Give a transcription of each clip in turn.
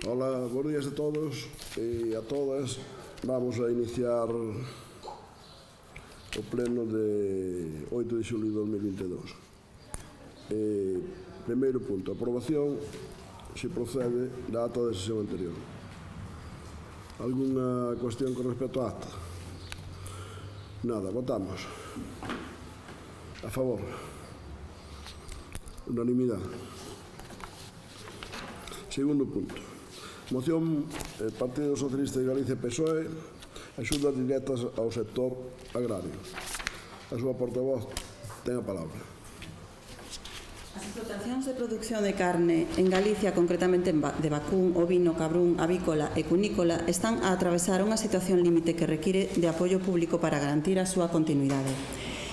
Hola, buenos días a todos e a todas. Vamos a iniciar o pleno de 8 de xulio de 2022. Primeiro punto, aprobación, se procede, da ata da sesión anterior. Alguna cuestión con respecto á acta? Nada, votamos. A favor. Unanimidade. Segundo punto. Moción Partido Socialista de Galicia PSOE, axudas directas ao sector agrario. A súa portavoz ten a palabra. As explotacións de produción de carne en Galicia, concretamente de vacún, ovino, cabrún, avícola e cunícola, están a atravesar unha situación límite que require de apoio público para garantir a súa continuidade.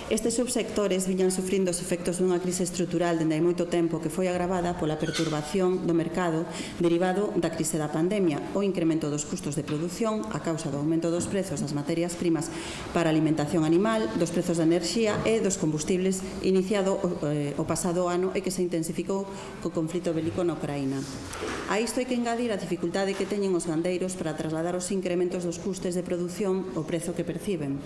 Estes subsectores viñan sufrindo os efectos dunha crise estrutural dende hai moito tempo que foi agravada pola perturbación do mercado derivado da crise da pandemia, o incremento dos custos de produción a causa do aumento dos prezos das materias primas para alimentación animal, dos prezos da enerxía e dos combustibles iniciado o pasado ano e que se intensificou co conflito bélico na Ucraína. A isto hai que engadir a dificultade que teñen os gandeiros para trasladar os incrementos dos custes de produción ao prezo que perciben.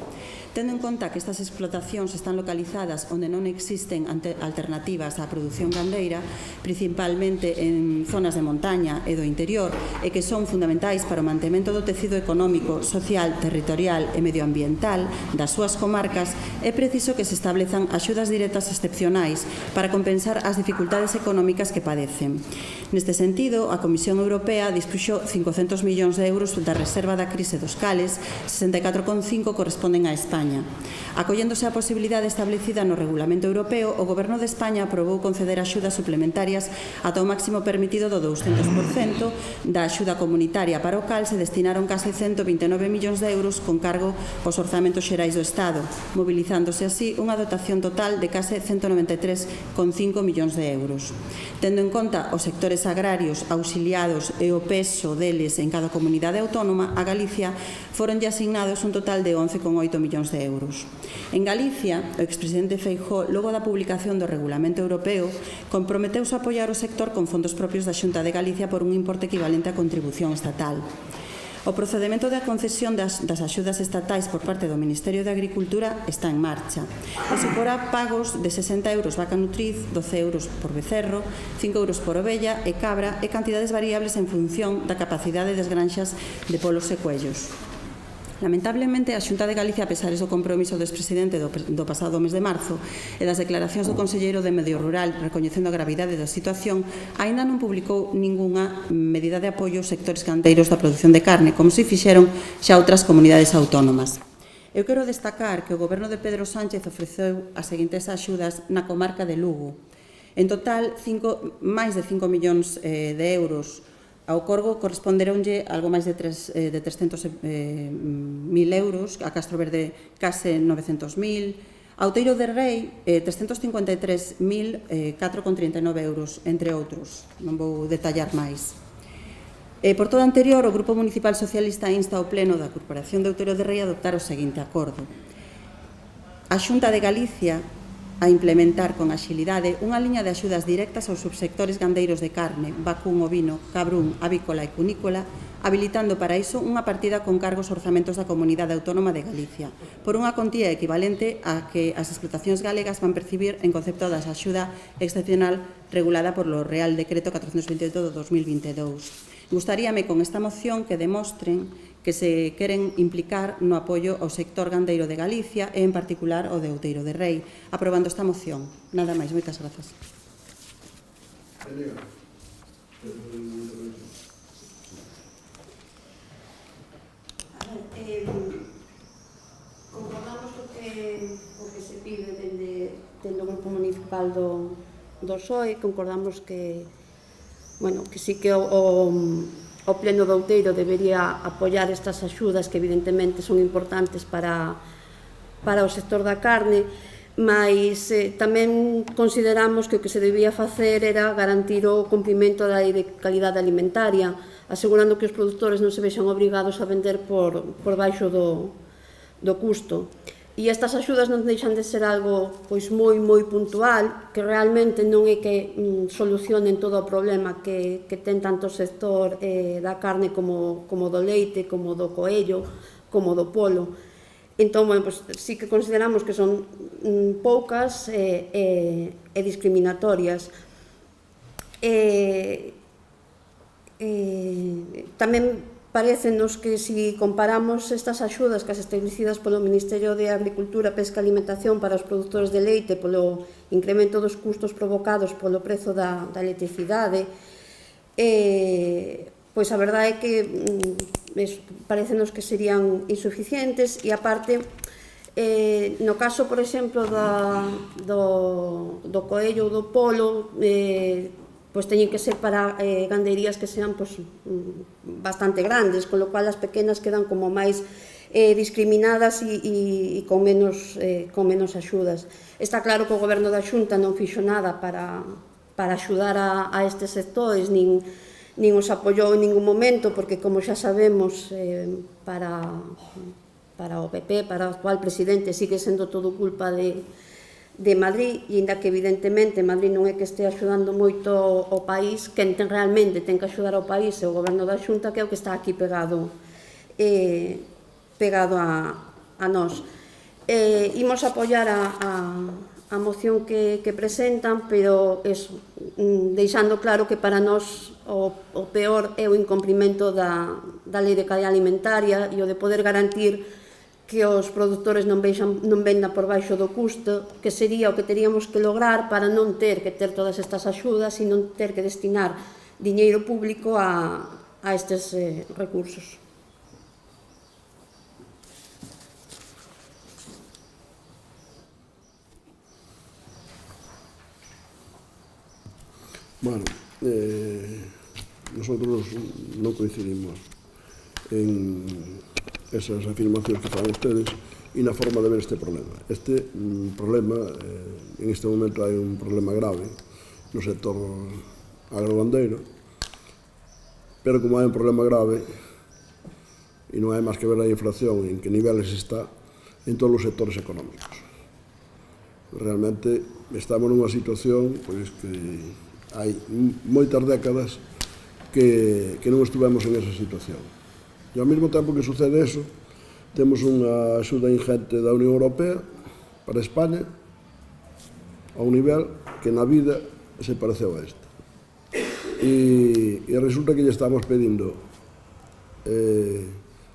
Tendo en conta que estas explotacións están localizadas onde non existen alternativas á produción gandeira, principalmente en zonas de montaña e do interior, e que son fundamentais para o mantemento do tecido económico, social, territorial e medioambiental das súas comarcas, é preciso que se establezan axudas directas excepcionais para compensar as dificultades económicas que padecen. Neste sentido, a Comisión Europea dispuxo 500 millóns de euros da reserva da crise dos cales, 64,5 corresponden a España. Acolléndose a posibilidade establecida no Regulamento Europeo, o Goberno de España aprobou conceder axudas suplementarias ata o máximo permitido do 200%. Da axuda comunitaria para o cal se destinaron case 129 millóns de euros con cargo aos orzamentos xerais do Estado, mobilizándose así unha dotación total de case 193,5 millóns de euros. Tendo en conta os sectores agrarios auxiliados e o peso deles en cada comunidade autónoma, a Galicia foronlle asignados un total de 11,8 millóns de euros. En Galicia, o expresidente Feijóo, logo da publicación do Regulamento Europeo, comprometeuse a apoiar o sector con fondos propios da Xunta de Galicia por un importe equivalente á contribución estatal. O procedemento da concesión das axudas estatais por parte do Ministerio de Agricultura está en marcha. E suporá pagos de 60 euros vaca nutriz, 12 euros por becerro, 5 euros por ovella e cabra e cantidades variables en función da capacidade das granxas de polos e cuellos. Lamentablemente, a Xunta de Galicia, a pesar do compromiso do expresidente do pasado mes de marzo e das declaracións do Conselleiro de Medio Rural recoñecendo a gravidade da situación, aínda non publicou ningunha medida de apoio aos sectores gandeiros da produción de carne, como se fixeron xa outras comunidades autónomas. Eu quero destacar que o Goberno de Pedro Sánchez ofreceu as seguintes axudas na comarca de Lugo. En total, máis de 5 millóns de euros. Ao Corgo corresponderonlle algo máis de 300.000 euros, a Castro Verde case 900.000, a Outeiro de Rei 353.000, 4,39 euros, entre outros. Non vou detallar máis. Por todo anterior, o Grupo Municipal Socialista insta ao Pleno da Corporación de Outeiro de Rei a adoptar o seguinte acordo. A Xunta de Galicia a implementar con axilidade unha liña de axudas directas aos subsectores gandeiros de carne, vacún, ovino, cabrún, avícola e cunícola, habilitando para iso unha partida con cargos orzamentos da Comunidade Autónoma de Galicia, por unha contía equivalente a que as explotacións galegas van percibir en concepto da axuda excepcional regulada por o Real Decreto 428 do 2022. Gustaríame con esta moción que demostren que se queren implicar no apoio ao sector gandeiro de Galicia e, en particular, ao de Outeiro de Rei, aprobando esta moción. Nada máis, moitas grazas. Concordamos co que se pide dende o Grupo Municipal do PSOE, concordamos que sí que o Pleno do Outeiro debería apoiar estas axudas que evidentemente son importantes para o sector da carne, mas tamén consideramos que o que se debía facer era garantir o cumprimento da lei de calidade alimentaria, asegurando que os produtores non se vexan obrigados a vender por baixo do custo. E estas axudas non deixan de ser algo pois moi puntual, que realmente non é que solucionen todo o problema que ten tanto o sector da carne como do leite, como do coello, como do polo. Entón, bueno, pues, sí que consideramos que son poucas e discriminatorias. Tamén parécenos que se comparamos estas axudas que as establecidas polo Ministerio de Agricultura, Pesca e Alimentación para os produtores de leite polo incremento dos custos provocados polo prezo da electricidade, pois a verdade é que parécenos que serían insuficientes e aparte no caso, por exemplo, do coello ou do polo, pois teñen que ser para gandeirías que sean bastante grandes, con lo cual as pequenas quedan como máis discriminadas e con menos axudas. Está claro que o Goberno da Xunta non fixo nada para axudar a estes sectores, nin os apoiou en ningún momento, porque, como xa sabemos, para o PP, para o actual presidente, sigue sendo todo culpa de Madrid, e ainda que evidentemente Madrid non é que este axudando moito o país, quen realmente ten que axudar ao país é o Goberno da Xunta, que é o que está aquí pegado a nós. Imos apoiar a moción que presentan, pero deixando claro que para nós o peor é o incumprimento da Lei de Cadea Alimentaria e o de poder garantir que os produtores non vendan por baixo do custo, que sería o que teríamos que lograr para non ter que ter todas estas axudas e non ter que destinar diñeiro público a estes recursos. Bueno, nosotros non coincidimos en esas afirmacións que fan ustedes e na forma de ver este problema. Este problema, en este momento hai un problema grave no sector agrogandeiro, pero como hai un problema grave e non hai máis que ver a inflación en que niveles está en todos os sectores económicos. Realmente estamos nunha situación pois que hai moitas décadas que non estuvemos en esa situación. E ao mesmo tempo que sucede eso, temos unha axuda ingente da Unión Europea para España a un nivel que na vida se pareceu a esta. E resulta que lle estamos pedindo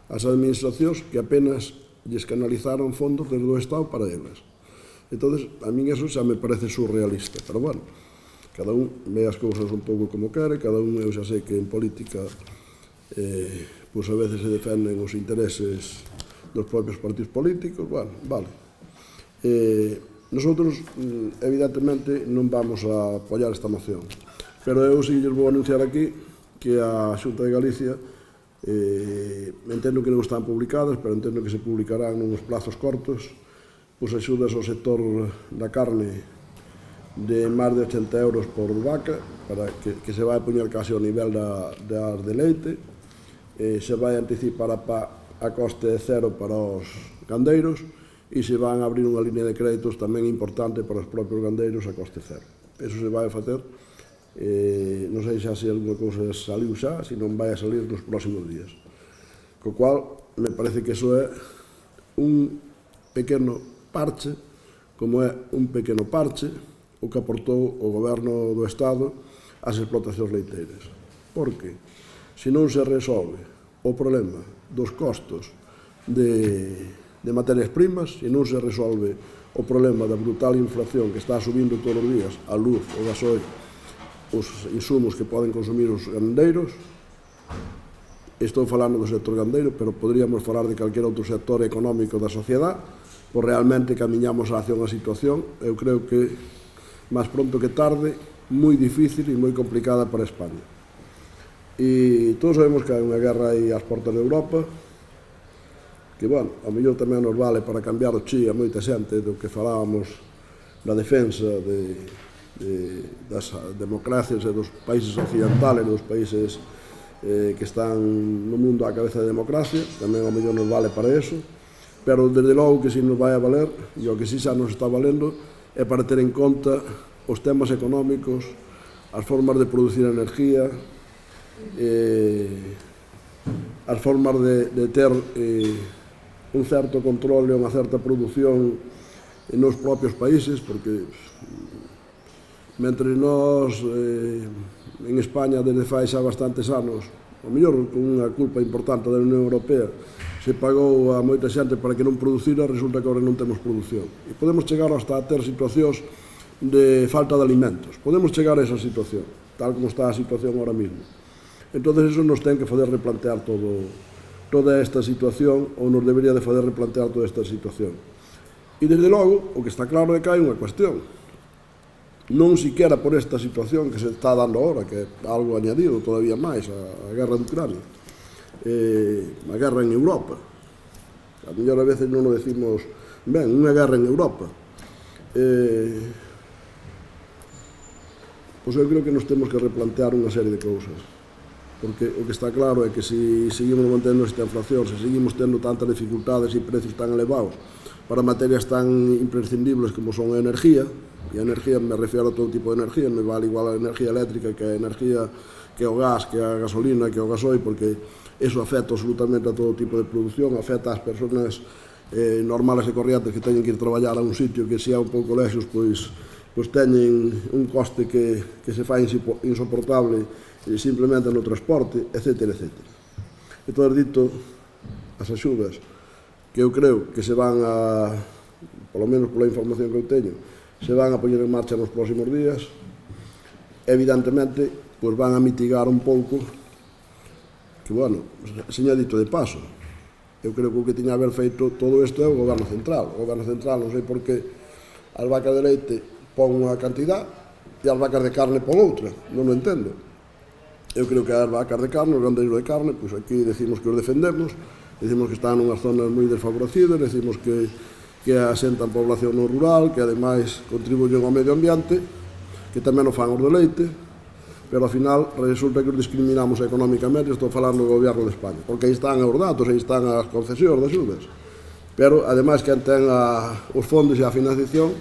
ás administracións que apenas lles canalizaron fondos desde o Estado para elas. Entón, a min eso xa me parece surrealista, pero bueno, cada un ve as cousas un pouco como quere, cada un, eu xa sei que en política pois a veces se defenden os intereses dos propios partidos políticos, bueno, vale. Nosotros, evidentemente, non vamos a apoiar esta moción, pero eu sí lles vou anunciar aquí que a Xunta de Galicia, entendo que non están publicadas, pero entendo que se publicarán nuns plazos cortos, pois axudas ao sector da carne de máis de 80 euros por vaca, para que se vai a poñer casi ao nivel das de leite, se vai anticipar a coste cero para os gandeiros e se van a abrir unha línea de créditos tamén importante para os propios gandeiros a coste cero. Eso se vai a facer, non sei xa se alguna cousa saliu xa, se non vai a salir nos próximos días. Co cual, me parece que iso é un pequeno parche, como é un pequeno parche o que aportou o Goberno do Estado ás explotacións leiteiras. Porque se non se resolve o problema dos costos de materias primas, se non se resolve o problema da brutal inflación que está subindo todos os días, a luz, o gasoil, os insumos que poden consumir os gandeiros, estou falando do sector gandeiro, pero poderíamos falar de calquer outro sector económico da sociedade, pois realmente camiñamos hacia unha situación, eu creo que máis pronto que tarde, moi difícil e moi complicada para España. E todos sabemos que hai unha guerra aí ás portas de Europa, que, bueno, ao mellor tamén nos vale para cambiar o chi a moita xente do que falábamos da defensa das democracias e dos países occidentales, dos países que están no mundo á cabeza de democracia, tamén ao mellor nos vale para eso, pero desde logo que si nos vai a valer, e o que si xa nos está valendo, é para ter en conta os temas económicos, as formas de producir energía, as formas de ter un certo controle, unha certa produción nos propios países, porque mentre nós en España desde fai xa bastantes anos, o mellor con unha culpa importante da Unión Europea, se pagou a moita xente para que non producira, resulta que agora non temos produción. E podemos chegar hasta a ter situacións de falta de alimentos. Podemos chegar a esa situación, tal como está a situación ahora mismo. Entón, eso nos ten que fazer replantear toda esta situación, ou nos debería de fazer replantear toda esta situación. E, desde logo, o que está claro é que hai unha cuestión. Non siquiera por esta situación que se está dando ahora, que é algo añadido todavía máis, a guerra de Ucrania, a guerra en Europa. A mellor a veces non o decimos ben, unha guerra en Europa. Pois eu creo que nos temos que replantear unha serie de cousas. Porque o que está claro é que se seguimos mantendo esta inflación, se seguimos tendo tantas dificultades e precios tan elevados para materias tan imprescindibles como son a energía, e a energía me refiero a todo tipo de energía, me vale igual a energía eléctrica que a energía, que o gas, que a gasolina, que o gasoil, porque eso afecta absolutamente a todo tipo de producción, afecta ás persoas normales e corrientes que teñen que ir traballar a un sitio que se é un pouco lexos, pois teñen un coste que se fai insoportable simplemente no transporte, etc. E todo dito, as axudas que eu creo que se van a, polo menos pola información que eu teño, se van a poñer en marcha nos próximos días, evidentemente, pois van a mitigar un pouco, que, bueno, seña dito de paso, eu creo que o que tiña a haber feito todo isto é o Goberno Central. O Goberno Central, non sei por que as vacas de leite pon unha cantidad e as vacas de carne pon outra, non o entendo. Eu creo que as vacas de carne, os gandeiros de carne, pois aquí decimos que os defendemos, decimos que están nunhas zonas moi desfavorecidas, decimos que asentan población no rural, que ademais contribuyen ao medio ambiente, que tamén o fan os de leite, pero ao final resulta que os discriminamos económicamente, estou falando do Goberno de España, porque aí están os datos, aí están as concesións de axudas, pero ademais quen ten os fondos e a financiación,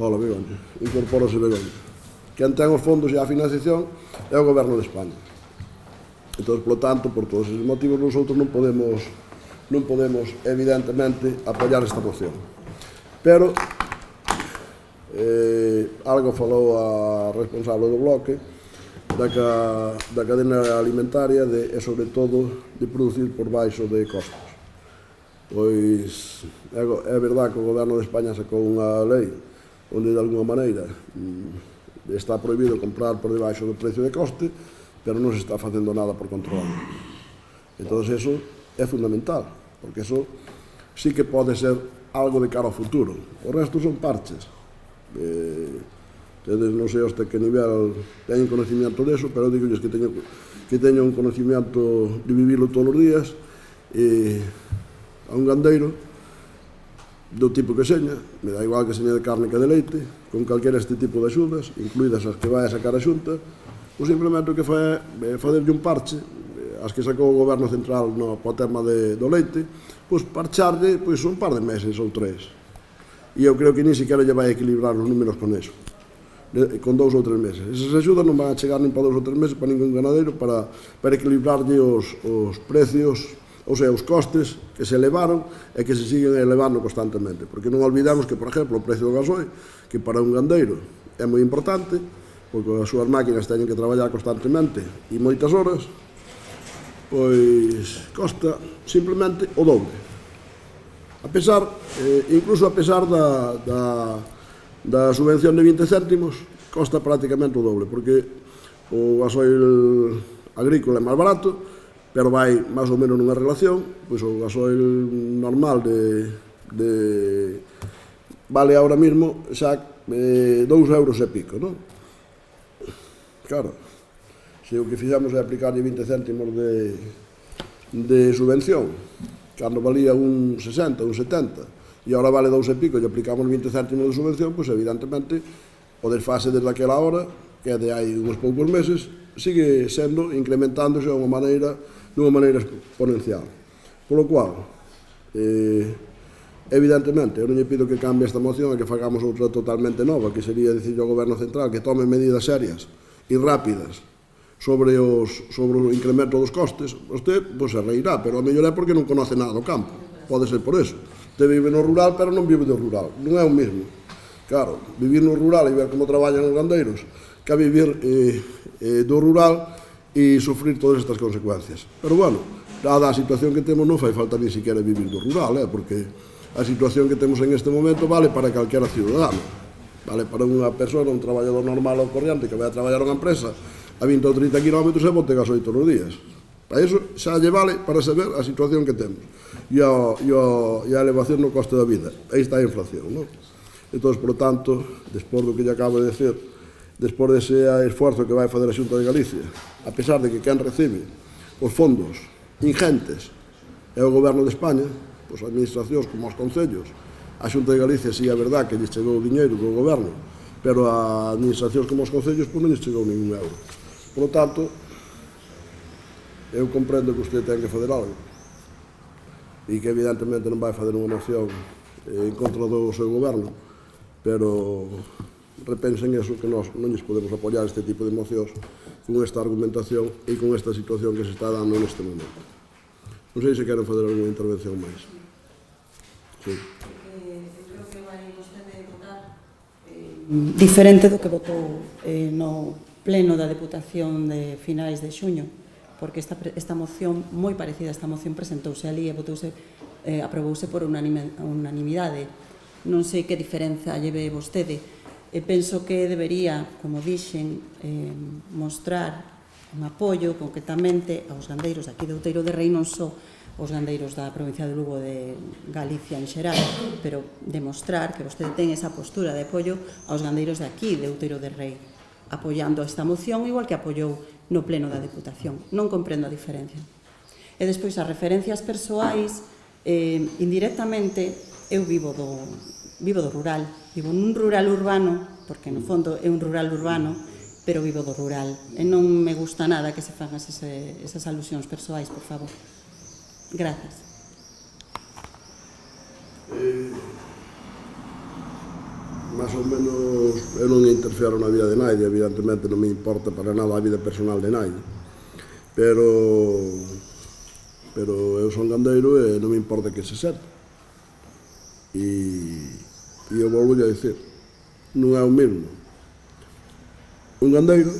hola Begoña, incorpórase Begoña, quen ten os fondos e a financiación é o Goberno de España. Entón, polo tanto, por todos esos motivos, nosotros non podemos evidentemente apoiar esta moción. Pero algo falou a responsable do bloque da cadena alimentaria e sobre todo de producir por baixo de costos. Pois é verdade que o Goberno de España sacou unha lei onde de alguma maneira está prohibido comprar por debaixo do precio de coste, pero non se está facendo nada por controlar. Entón, eso é fundamental, porque eso sí que pode ser algo de cara ao futuro. O resto son parches. Non sei hasta que nivel teñen conocimiento deso, pero digolles que teño un conocimiento de vivirlo todos os días, e a un gandeiro do tipo que seña, me dá igual que seña de carne que de leite, con calquera este tipo de axudas, incluídas as que vai a sacar a Xunta, ou simplemente o que fai é facerlle un parche, as que sacou o Goberno Central no tema do leite, pois parcharlle un par de meses ou 3. E eu creo que ni siquiera lle vai equilibrar os números con eso, con 2 ou 3 meses. Esas axudas non van a chegar nin para 2 ou 3 meses para ningún ganadeiro para equilibrarlle os precios, ou sea, os costes que se elevaron e que se siguen elevando constantemente. Porque non olvidamos que, por exemplo, o precio do gasoil, que para un gandeiro é moi importante, porque as súas máquinas teñen que traballar constantemente e moitas horas, pois costa simplemente o doble. Incluso a pesar da subvención de 20 céntimos, costa prácticamente o doble, porque o gasoil agrícola é máis barato, pero vai máis ou menos nunha relación, pois o gasoil normal vale ahora mismo xa 2 euros e pico, non? Claro, se o que fixamos é aplicarlle 20 céntimos de subvención, cando valía un 60, un 70, e agora vale 2 e pico, e aplicamos 20 céntimos de subvención, pois evidentemente o desfase desde aquela hora, que é de hai uns poucos meses, sigue sendo, incrementándose dunha maneira exponencial. Polo cual, Evidentemente, eu non lle pido que cambie esta moción e que fagamos outra totalmente nova, que sería dicir ao Goberno Central que tome medidas serias e rápidas sobre o incremento dos costes. Vostede, pois, se reirá, pero a mellor é porque non conoce nada do campo. Pode ser por eso. Vostede vive no rural, pero non vive do rural. Non é o mesmo. Claro, vivir no rural e ver como traballan os gandeiros que a vivir do rural e sufrir todas estas consecuencias. Pero, bueno, dada a situación que temos, non fai falta ni siquiera vivir do rural, porque a situación que temos en este momento vale para calquera ciudadano. Vale para unha persona, un traballador normal ou corriente que vai a traballar a unha empresa a 20 ou 30 km e bote gasoil todos os días. Para iso xa lle vale para saber a situación que temos e a elevación no coste da vida. Aí está a inflación, non? Entón, por tanto, despois do que lle acabo de decir, despois dese esforzo que vai fazer a Xunta de Galicia, a pesar de que quen recibe os fondos ingentes é o Goberno de España, as administracións como os concellos, a Xunta de Galicia sí é verdad que lles chegou o diñeiro do Goberno, pero a administracións como os concellos non lles chegou ningún euro. Por lo tanto, eu comprendo que usted ten que fazer algo e que evidentemente non vai fazer unha moción en contra do seu Goberno, pero repensen eso, que nós non lles podemos apoiar este tipo de mocións con esta argumentación e con esta situación que se está dando neste momento. Non sei se queren fazer alguna intervención máis. Sí. Creo que vai vostede votar diferente do que votou no pleno da Deputación de finais de xuño, porque esta moción, moi parecida a esta moción, presentouse ali e aprobouse por unanimidade. Non sei que diferenza lleve vostede. Penso que debería, como dixen, mostrar un apoio concretamente aos gandeiros aquí de Outeiro de Rei, non só os gandeiros da provincia de Lugo de Galicia en xeral, pero demostrar que vostede ten esa postura de apoio aos gandeiros de aquí de Outeiro de Rei, apoiando esta moción igual que apoiou no pleno da Deputación. Non comprendo a diferencia. E despois as referencias persoais, indirectamente, eu vivo do rural, vivo nun rural urbano, porque no fondo é un rural urbano, pero vivo do rural. E non me gusta nada que se fan esas alusións persoais, por favor. Gracias. Más ou menos, eu non interfiero na vida de naide, evidentemente non me importa para nada a vida personal de naide, pero eu son gandeiro e non me importa que se sete. E eu volvo a dicir, non é o mesmo un gandeiro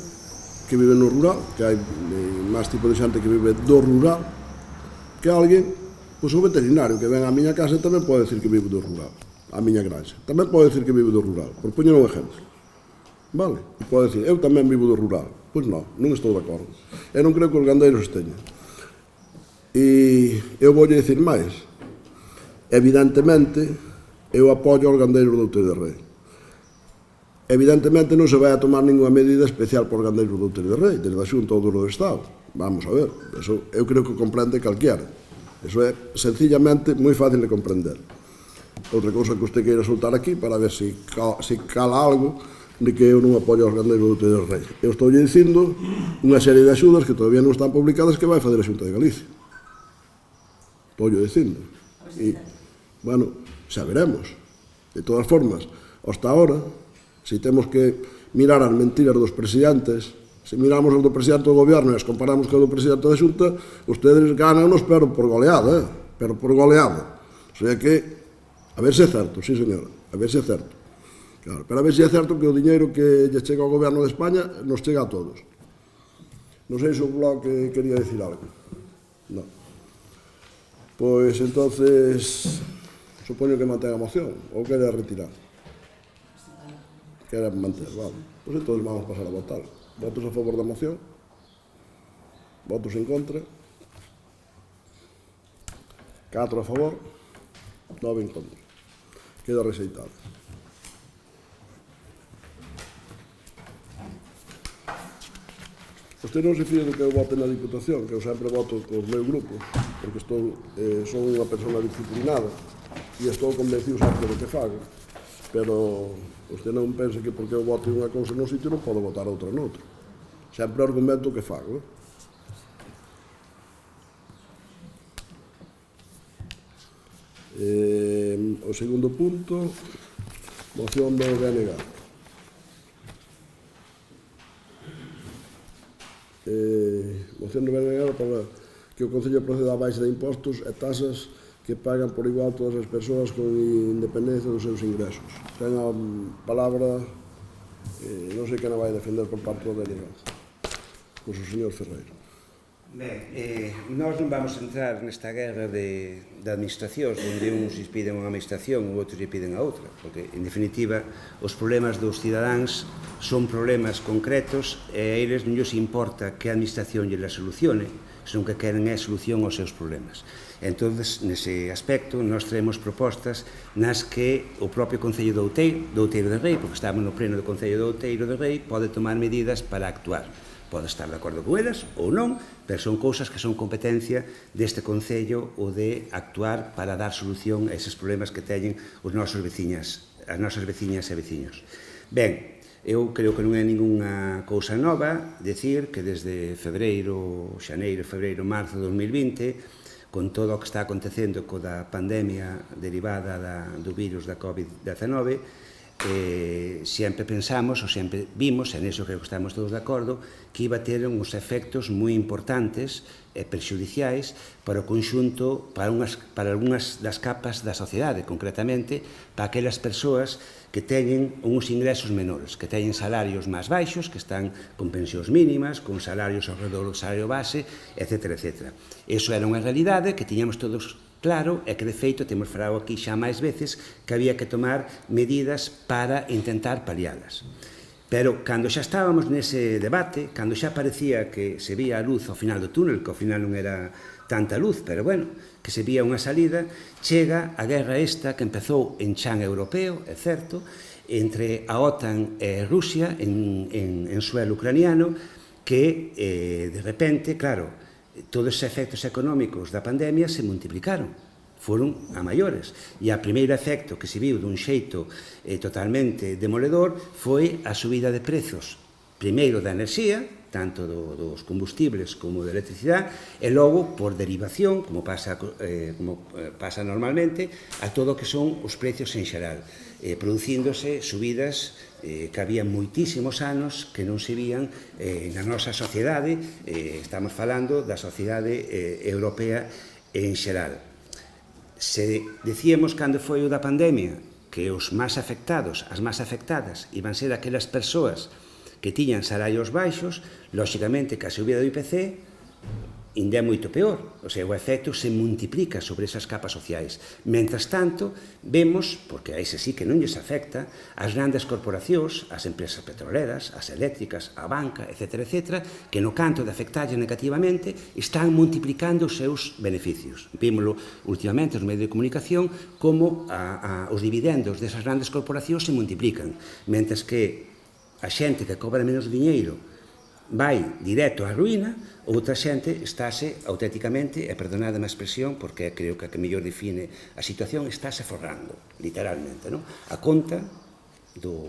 que vive no rural, que hai máis tipo de xente que vive do rural, que alguén, pois o veterinario que ven á miña casa tamén pode decir que vive do rural, á miña granxa, tamén pode decir que vive do rural, por poñer un exemplo, vale? E pode decir, eu tamén vivo do rural, pois non estou de acordo, eu non creo que os gandeiros teñan. E eu vou dicir máis, evidentemente, eu apoio aos gandeiros do Outeiro de Rei. Evidentemente non se vai a tomar ninguna medida especial por gandeiros do Outeiro de Rei, desde a Xunta ou do Estado. Vamos a ver, eso eu creo que comprende calquera. Eso é sencillamente moi fácil de comprender. Outra cousa que usted queira soltar aquí para ver se cala algo de que eu non apoio aos gandeiros do Outeiro de Rei. Eu estou dicindo unha serie de axudas que todavía non están publicadas que vai fazer a Xunta de Galicia. Estou dicindo. E, bueno, xa veremos. De todas formas, hasta ahora, se temos que mirar as mentiras dos presidentes, se miramos os do presidente do goberno e as comparamos co do presidente da Xunta, ustedes gananos, pero por goleada, pero por goleada. O sea que, a ver se é certo, sí señora, a ver se é certo. Claro, pero a ver se é certo que o diñeiro que lle chega ao goberno de España nos chega a todos. Non sei se o Bloque quería dicir algo. Non. Pois, entonces, supoño que mantén a moción, ou quere retirar. Quere manter, vale. Pois entón vamos pasar a votar. Votos a favor da moción? Votos en contra? 4 a favor, 9 en contra. Queda rexeitado. Vostede non se fía do que eu vote na Diputación, que eu sempre voto cos meus grupos, porque son unha persona disciplinada e estou convencido sempre do que fago, pero vostede non pense que porque eu vote unha cousa nun sitio non podo votar outra noutro. Sempre argumento o que fago. O segundo punto, moción do BNG. Moción do BNG para que o Concello proceda a baixa de impostos e tasas que pagan por igual todas as persoas con independencia dos seus ingresos. Ten a palabra, non sei quen a vai defender por parte do BNG, pois o señor Ferreiro. Ben, nós non vamos entrar nesta guerra de administracións onde uns lles piden unha administración e outros lles piden a outra, porque, en definitiva, os problemas dos cidadáns son problemas concretos e a eles non lles importa que a administración lles la solucione, senón que queren é solución aos seus problemas. Entón, nese aspecto, nós traemos propostas nas que o propio Concello de Outeiro de Rei, porque estamos no pleno do Concello de Outeiro de Rei, pode tomar medidas para actuar. Pode estar de acordo con elas ou non, pero son cousas que son competencia deste Concello ou de actuar para dar solución a eses problemas que teñen os nosos veciñas, as nosas veciñas e veciños. Ben, eu creo que non é ninguna cousa nova decir que desde xaneiro, marzo de 2020, con todo o que está acontecendo co da pandemia derivada do virus da COVID-19, sempre pensamos, ou sempre vimos, e neso creo que estamos todos de acordo, que iba a ter uns efectos moi importantes e perxudiciais para o conxunto, para algunhas das capas da sociedade, concretamente para aquelas persoas que teñen uns ingresos menores, que teñen salarios máis baixos, que están con pensións mínimas, con salarios ao redor do salario base, etc. etc. Eso era unha realidade que tiñamos todos claro, e que de feito temos falado aquí xa máis veces que había que tomar medidas para intentar palialas. Pero cando xa estábamos nese debate, cando xa parecía que se vía a luz ao final do túnel, que ao final non era tanta luz, pero bueno, que se vía unha salida, chega a guerra esta que empezou en chan europeo, é certo, entre a OTAN e Rusia en suelo ucraniano, que de repente, claro, todos os efectos económicos da pandemia se multiplicaron, foron a maiores. E o primeiro efecto que se viu dun xeito totalmente demoledor foi a subida de prezos, primeiro da enerxía, tanto dos combustibles como da electricidade, e logo, por derivación, como pasa normalmente, a todo o que son os precios en xeral, producíndose subidas que había moitísimos anos que non se vían na nosa sociedade, estamos falando da sociedade europea en xeral. Se decíamos cando foi o da pandemia que os máis afectados, as máis afectadas, iban ser aquelas persoas que tiñan salarios baixos, lóxicamente que a subida do IPC ainda é moito peor, o sea, o efecto se multiplica sobre esas capas sociais. Mentras tanto, vemos, porque a ese sí que non lles afecta, as grandes corporacións, as empresas petroleras, as eléctricas, a banca, etc., que no canto de afectarlle negativamente están multiplicando os seus beneficios. Vímoslo últimamente nos medios de comunicación como os dividendos desas grandes corporacións se multiplican, mentres que a xente que cobra menos diñeiro vai directo á ruína, outra xente estáse auténticamente, e perdonade a expresión, porque creo que a que mellor define a situación, estáse forrando, literalmente, non? A conta do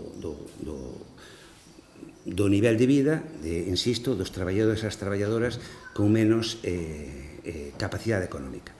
nivel de vida, insisto, dos traballadores e as traballadoras con menos capacidade económica.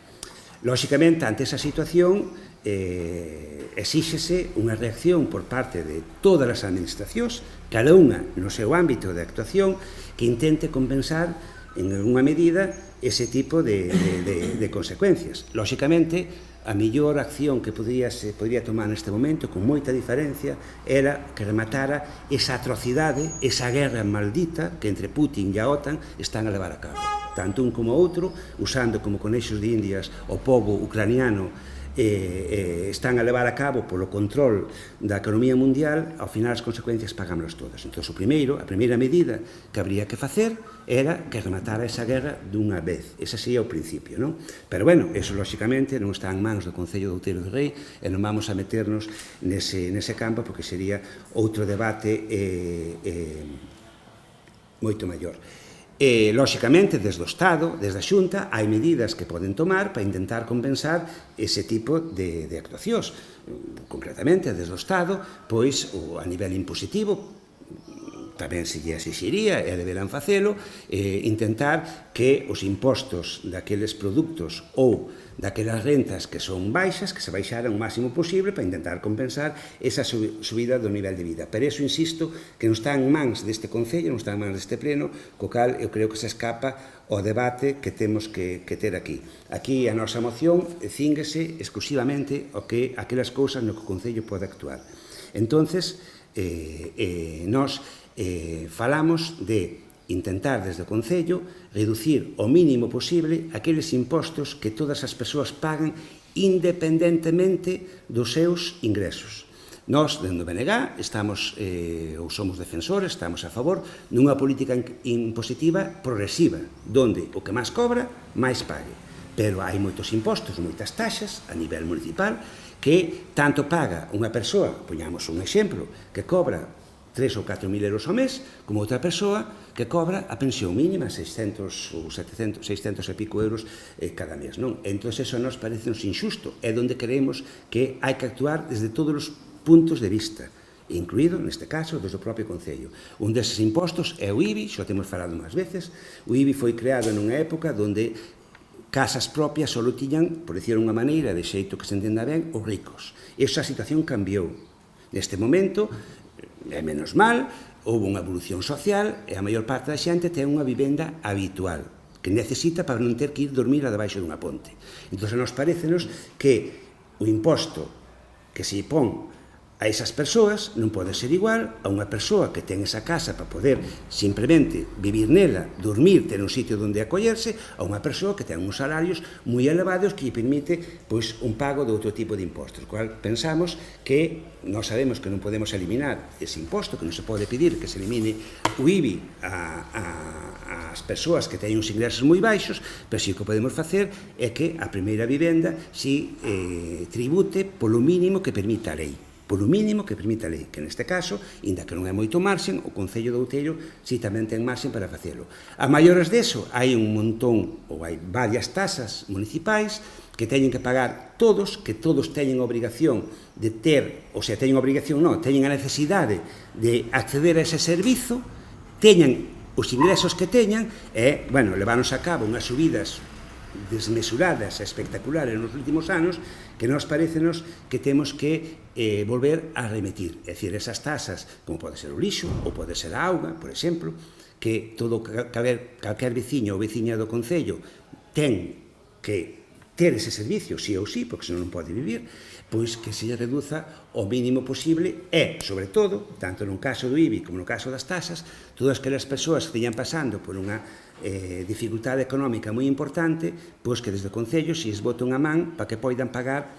Lóxicamente, ante esa situación, exíxese unha reacción por parte de todas as administracións, cada unha no seu ámbito de actuación, que intente compensar en alguna medida ese tipo de consecuencias. Lóxicamente, a mellor acción que se podría tomar neste momento, con moita diferencia, era que rematara esa atrocidade, esa guerra maldita que entre Putin e a OTAN están a levar a cabo. Tanto un como outro, usando como conexos de indias o pobo ucraniano, están a levar a cabo polo control da economía mundial, ao final as consecuencias pagámoslas todas. Entón, a primeira medida que habría que facer era que rematara esa guerra dunha vez. Ese sería o principio, non? Pero, bueno, eso, lóxicamente, non está en manos do Concello de Outeiro de Rei e non vamos a meternos nese campo porque sería outro debate moito maior. Lóxicamente, desde o Estado, desde a Xunta, hai medidas que poden tomar para intentar compensar ese tipo de actuacións. Concretamente, desde o Estado, pois, a nivel impositivo, tamén se lle exixiría, e deberán facelo, intentar que os impostos daqueles produtos ou daquelas rentas que son baixas, que se baixaran o máximo posible para intentar compensar esa subida do nivel de vida. Pero eso, insisto, que non está en mans deste Concello, non está en mans deste Pleno, co cal eu creo que se escapa o debate que temos que ter aquí. Aquí a nosa moción cínguese exclusivamente ao que aquelas cousas no que o Concello pode actuar. Entonces, nós falamos de intentar desde o Concello reducir o mínimo posible aqueles impostos que todas as persoas pagan independentemente dos seus ingresos. Nós, dentro do BNG, estamos, ou somos defensores, estamos a favor dunha política impositiva progresiva, donde o que máis cobra, máis pague. Pero hai moitos impostos, moitas taxas a nivel municipal, que tanto paga unha persoa, poñamos un exemplo, que cobra 3 ou 4 mil euros ao mes, como outra persoa que cobra a pensión mínima, 600 ou 700, 600 e pico euros cada mes, non? Entón, eso nos parece injusto, é onde creemos que hai que actuar desde todos os puntos de vista, incluído, neste caso, desde o propio Concello. Un deses impostos é o IBI, xo temos falado máis veces. O IBI foi creado nunha época onde casas propias só tiñan, por decir unha maneira, de xeito que se entenda ben, os ricos. Esa situación cambiou. Neste momento, é menos mal, houve unha evolución social e a maior parte da xente ten unha vivenda habitual que necesita para non ter que ir dormir a debaixo dunha ponte. Entón, nos parecenos que o imposto que se pon a esas persoas non pode ser igual a unha persoa que ten esa casa para poder simplemente vivir nela, dormir, ter un sitio onde acollerse, a unha persoa que ten uns salarios moi elevados que lle permite un pago de outro tipo de impostos. Cual pensamos que nós sabemos que non podemos eliminar ese imposto, que non se pode pedir que se elimine o IBI ás persoas que teñen uns ingresos moi baixos, pero si o que podemos facer é que a primeira vivenda si tribute polo mínimo que permita a lei. Polo mínimo que permita a lei, que neste caso, inda que non é moito marxen, o Concello de Outeiro si tamén ten marxen para facelo. A maiores deso, hai un montón, ou hai varias tasas municipais que teñen que pagar todos, que todos teñen a obrigación de ter, ou sea, teñen a obrigación non, teñen a necesidade de acceder a ese servizo, teñen os ingresos que teñan, e, bueno, leváronse a cabo unhas subidas desmesuradas e espectaculares nos últimos anos que nos parecenos que temos que volver a remitir. É dicir, esas tasas, como pode ser o lixo ou pode ser a auga, por exemplo, que todo calquer veciño ou veciña do Concello ten que ter ese servicio, sí ou sí, porque senón non pode vivir, pois que se lle reduza o mínimo posible e, sobre todo, tanto no caso do IBI como no caso das tasas, todas aquelas persoas que teñan pasando por unha dificultade económica moi importante, pois que desde o Concello se esbota unha man para que poidan pagar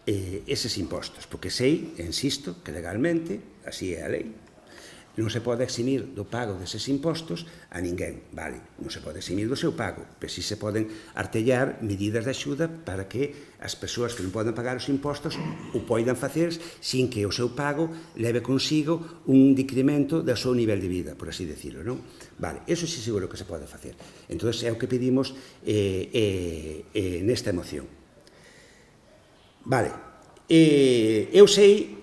eses impostos, porque sei, e insisto, que legalmente, así é a lei, non se pode eximir do pago deses impostos a ninguén, vale, non se pode eximir do seu pago, pero si se poden artellar medidas de axuda para que as persoas que non poden pagar os impostos o poidan facer sin que o seu pago leve consigo un decremento do seu nivel de vida, por así decirlo, non? Vale, eso sí seguro que se pode facer. Entón, é o que pedimos nesta moción. Vale, eu sei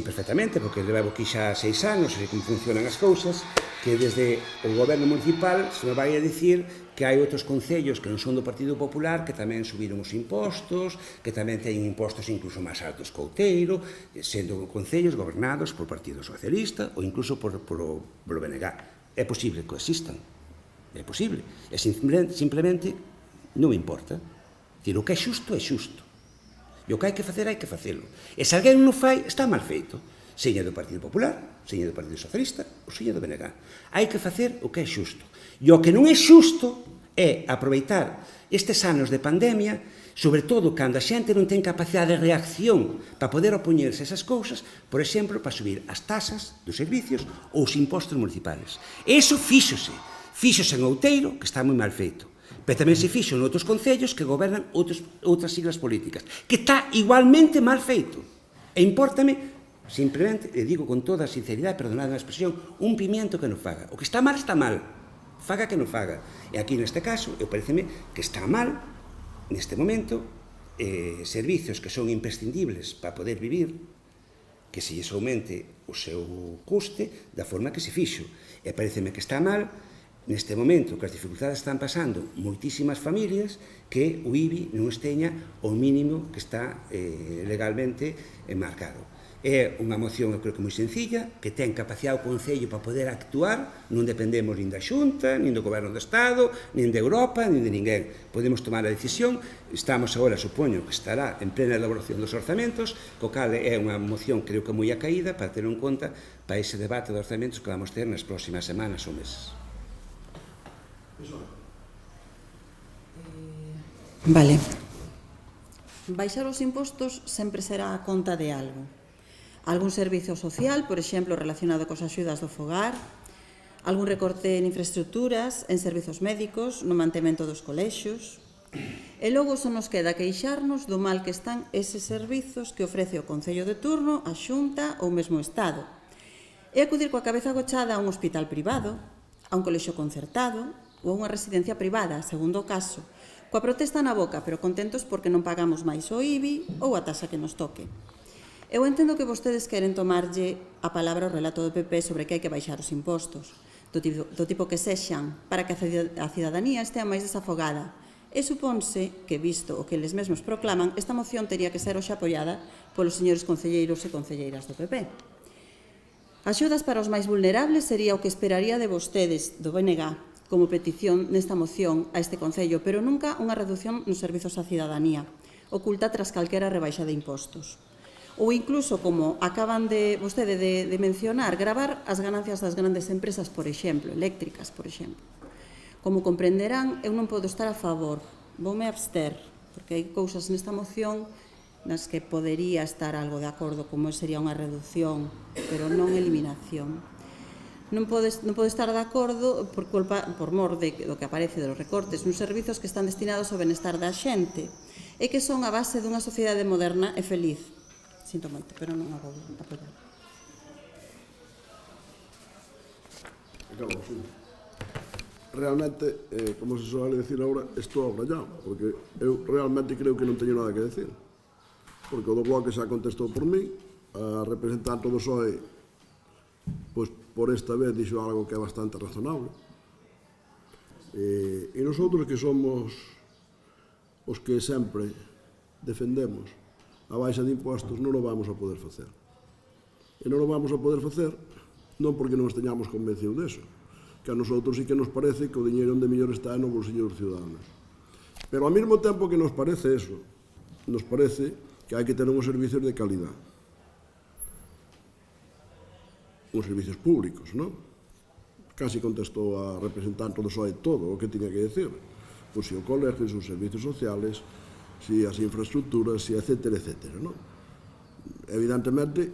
perfectamente, porque levo aquí xa 6 anos, sei como funcionan as cousas, que desde o goberno municipal se me vai a dicir que hai outros concellos que non son do Partido Popular que tamén subiron os impostos, que tamén teñen impostos incluso máis altos que Outeiro, sendo concellos gobernados por Partido Socialista ou incluso por o BNG. É posible que existan, é posible, e simplemente non me importa. O que é xusto é xusto. E o que hai que facer, hai que facelo. E se alguén non fai, está mal feito. Seña do Partido Popular, seña do Partido Socialista ou seña do BNG. Hai que facer o que é xusto. E o que non é xusto é aproveitar estes anos de pandemia, sobre todo cando a xente non ten capacidade de reacción para poder opoñerse a esas cousas, por exemplo, para subir as tasas dos servicios ou os impostos municipais. E iso fíxose en Outeiro, que está moi mal feito. Pero tamén se fixo en outros concellos que gobernan outras siglas políticas, que está igualmente mal feito. E impórtame, simplemente, e digo con toda a sinceridade, perdonad a expresión, un pimiento que non faga. O que está mal, faga que non faga. E aquí, neste caso, eu pareceme que está mal, neste momento, servicios que son imprescindibles para poder vivir, que se lles aumente o seu custe da forma que se fixo. E pareceme que está mal, neste momento que as dificultades están pasando moitísimas familias, que o IBI non esteña o mínimo que está legalmente marcado. É unha moción, eu creo que moi sencilla, que ten capacidade o Concello para poder actuar, non dependemos nin da Xunta, nin do Goberno do Estado, nin de Europa, nin de ninguén. Podemos tomar a decisión, estamos agora, supoño, que estará en plena elaboración dos orzamentos, co cal é unha moción, creo que moi acaída, para ter en conta para ese debate de orzamentos que vamos ter nas próximas semanas ou meses. Vale. Baixar os impostos sempre será a conta de algo. Algún servizo social, por exemplo, relacionado cos axudas do fogar, algún recorte en infraestructuras, en servizos médicos, no mantemento dos colexios. E logo só nos queda queixarnos do mal que están eses servizos que ofrece o Concello de turno, a Xunta ou mesmo o Estado. E acudir coa cabeza agochada a un hospital privado, a un colexio concertado ou a unha residencia privada, segundo o caso, coa protesta na boca, pero contentos porque non pagamos máis o IBI ou a taxa que nos toque. Eu entendo que vostedes queren tomarlle a palabra ao relato do PP sobre que hai que baixar os impostos, do tipo que sexan, para que a cidadanía estea máis desafogada. E supónse que, visto o que eles mesmos proclaman, esta moción teria que ser hoxe apoiada polos señores concelleiros e concelleiras do PP. Axudas para os máis vulnerables sería o que esperaría de vostedes, do BNG, como petición nesta moción a este Concello, pero nunca unha reducción nos servizos á cidadanía, oculta tras calquera rebaixa de impostos. Ou incluso, como acaban vostede de mencionar, gravar as ganancias das grandes empresas, por exemplo, eléctricas, por exemplo. Como comprenderán, eu non podo estar a favor, voume abster, porque hai cousas nesta moción nas que podería estar algo de acordo, como sería unha reducción, pero non eliminación. Non pode estar de acordo por mor do que aparece dos recortes nos servizos que están destinados ao benestar da xente e que son a base dunha sociedade moderna e feliz. Sinto moito, pero non a vou apoiar. Realmente, como se suele decir agora, estou abrallado, porque eu realmente creo que non teño nada que decir. Porque o do Bloque xa contestou por mí, a representante do PSOE, pois por esta vez dixo algo que é bastante razonable. E nosotros que somos os que sempre defendemos a baixa de impostos non o vamos a poder facer. E non o vamos a poder facer non porque non esteñamos convencidos deso, que a nosotros sí que nos parece que o diñeiro onde mellor está no bolsillo dos ciudadanos. Pero ao mesmo tempo que nos parece eso, nos parece que hai que ter uns servicios de calidad. Uns servicios públicos, non? Casi contestou a representante do PSOE todo o que tiña que decir. Pois si o colegio, os servicios sociales, si as infraestructuras, si etcétera, etcétera, non? Evidentemente,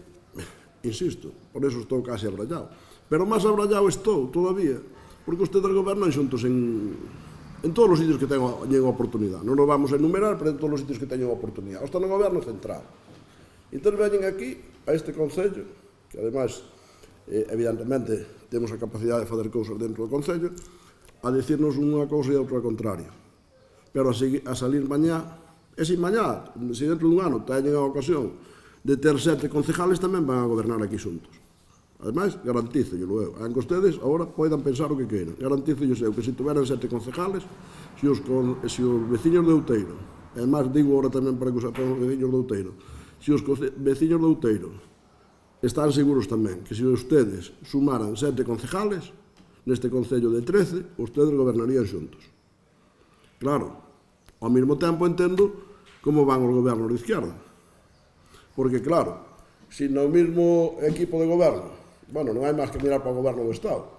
insisto, por eso estou casi abrallado. Pero máis abrallado estou, todavía, porque ustedes gobernan xuntos en todos os sitios que teñen a oportunidade. Non nos vamos a enumerar, pero en todos os sitios que teñen a oportunidade. Hasta no goberno central. Entón, veñen aquí, a este Concello, que ademais, evidentemente, temos a capacidade de fazer cousas dentro do Concello, a dicirnos unha cousa e outra contraria. Pero a salir mañá, e sin mañá, se dentro dun ano teñen a ocasión de ter 7 concejales, tamén van a gobernar aquí xuntos. Ademais, garantízollo eu. Aunque ustedes agora poidan pensar o que queiran. Garantízollo eu que se tuveran 7 concejales, se os veciños de Outeiro, e además digo agora tamén para que os apean os veciños de Outeiro, se os veciños de Outeiro están seguros tamén que se ustedes sumaran 7 concejales, neste Concello de 13, ustedes gobernarían xuntos. Claro, ao mesmo tempo entendo como van os gobernos de izquierda. Porque, claro, se no mesmo equipo de goberno, bueno, non hai máis que mirar para o goberno do Estado.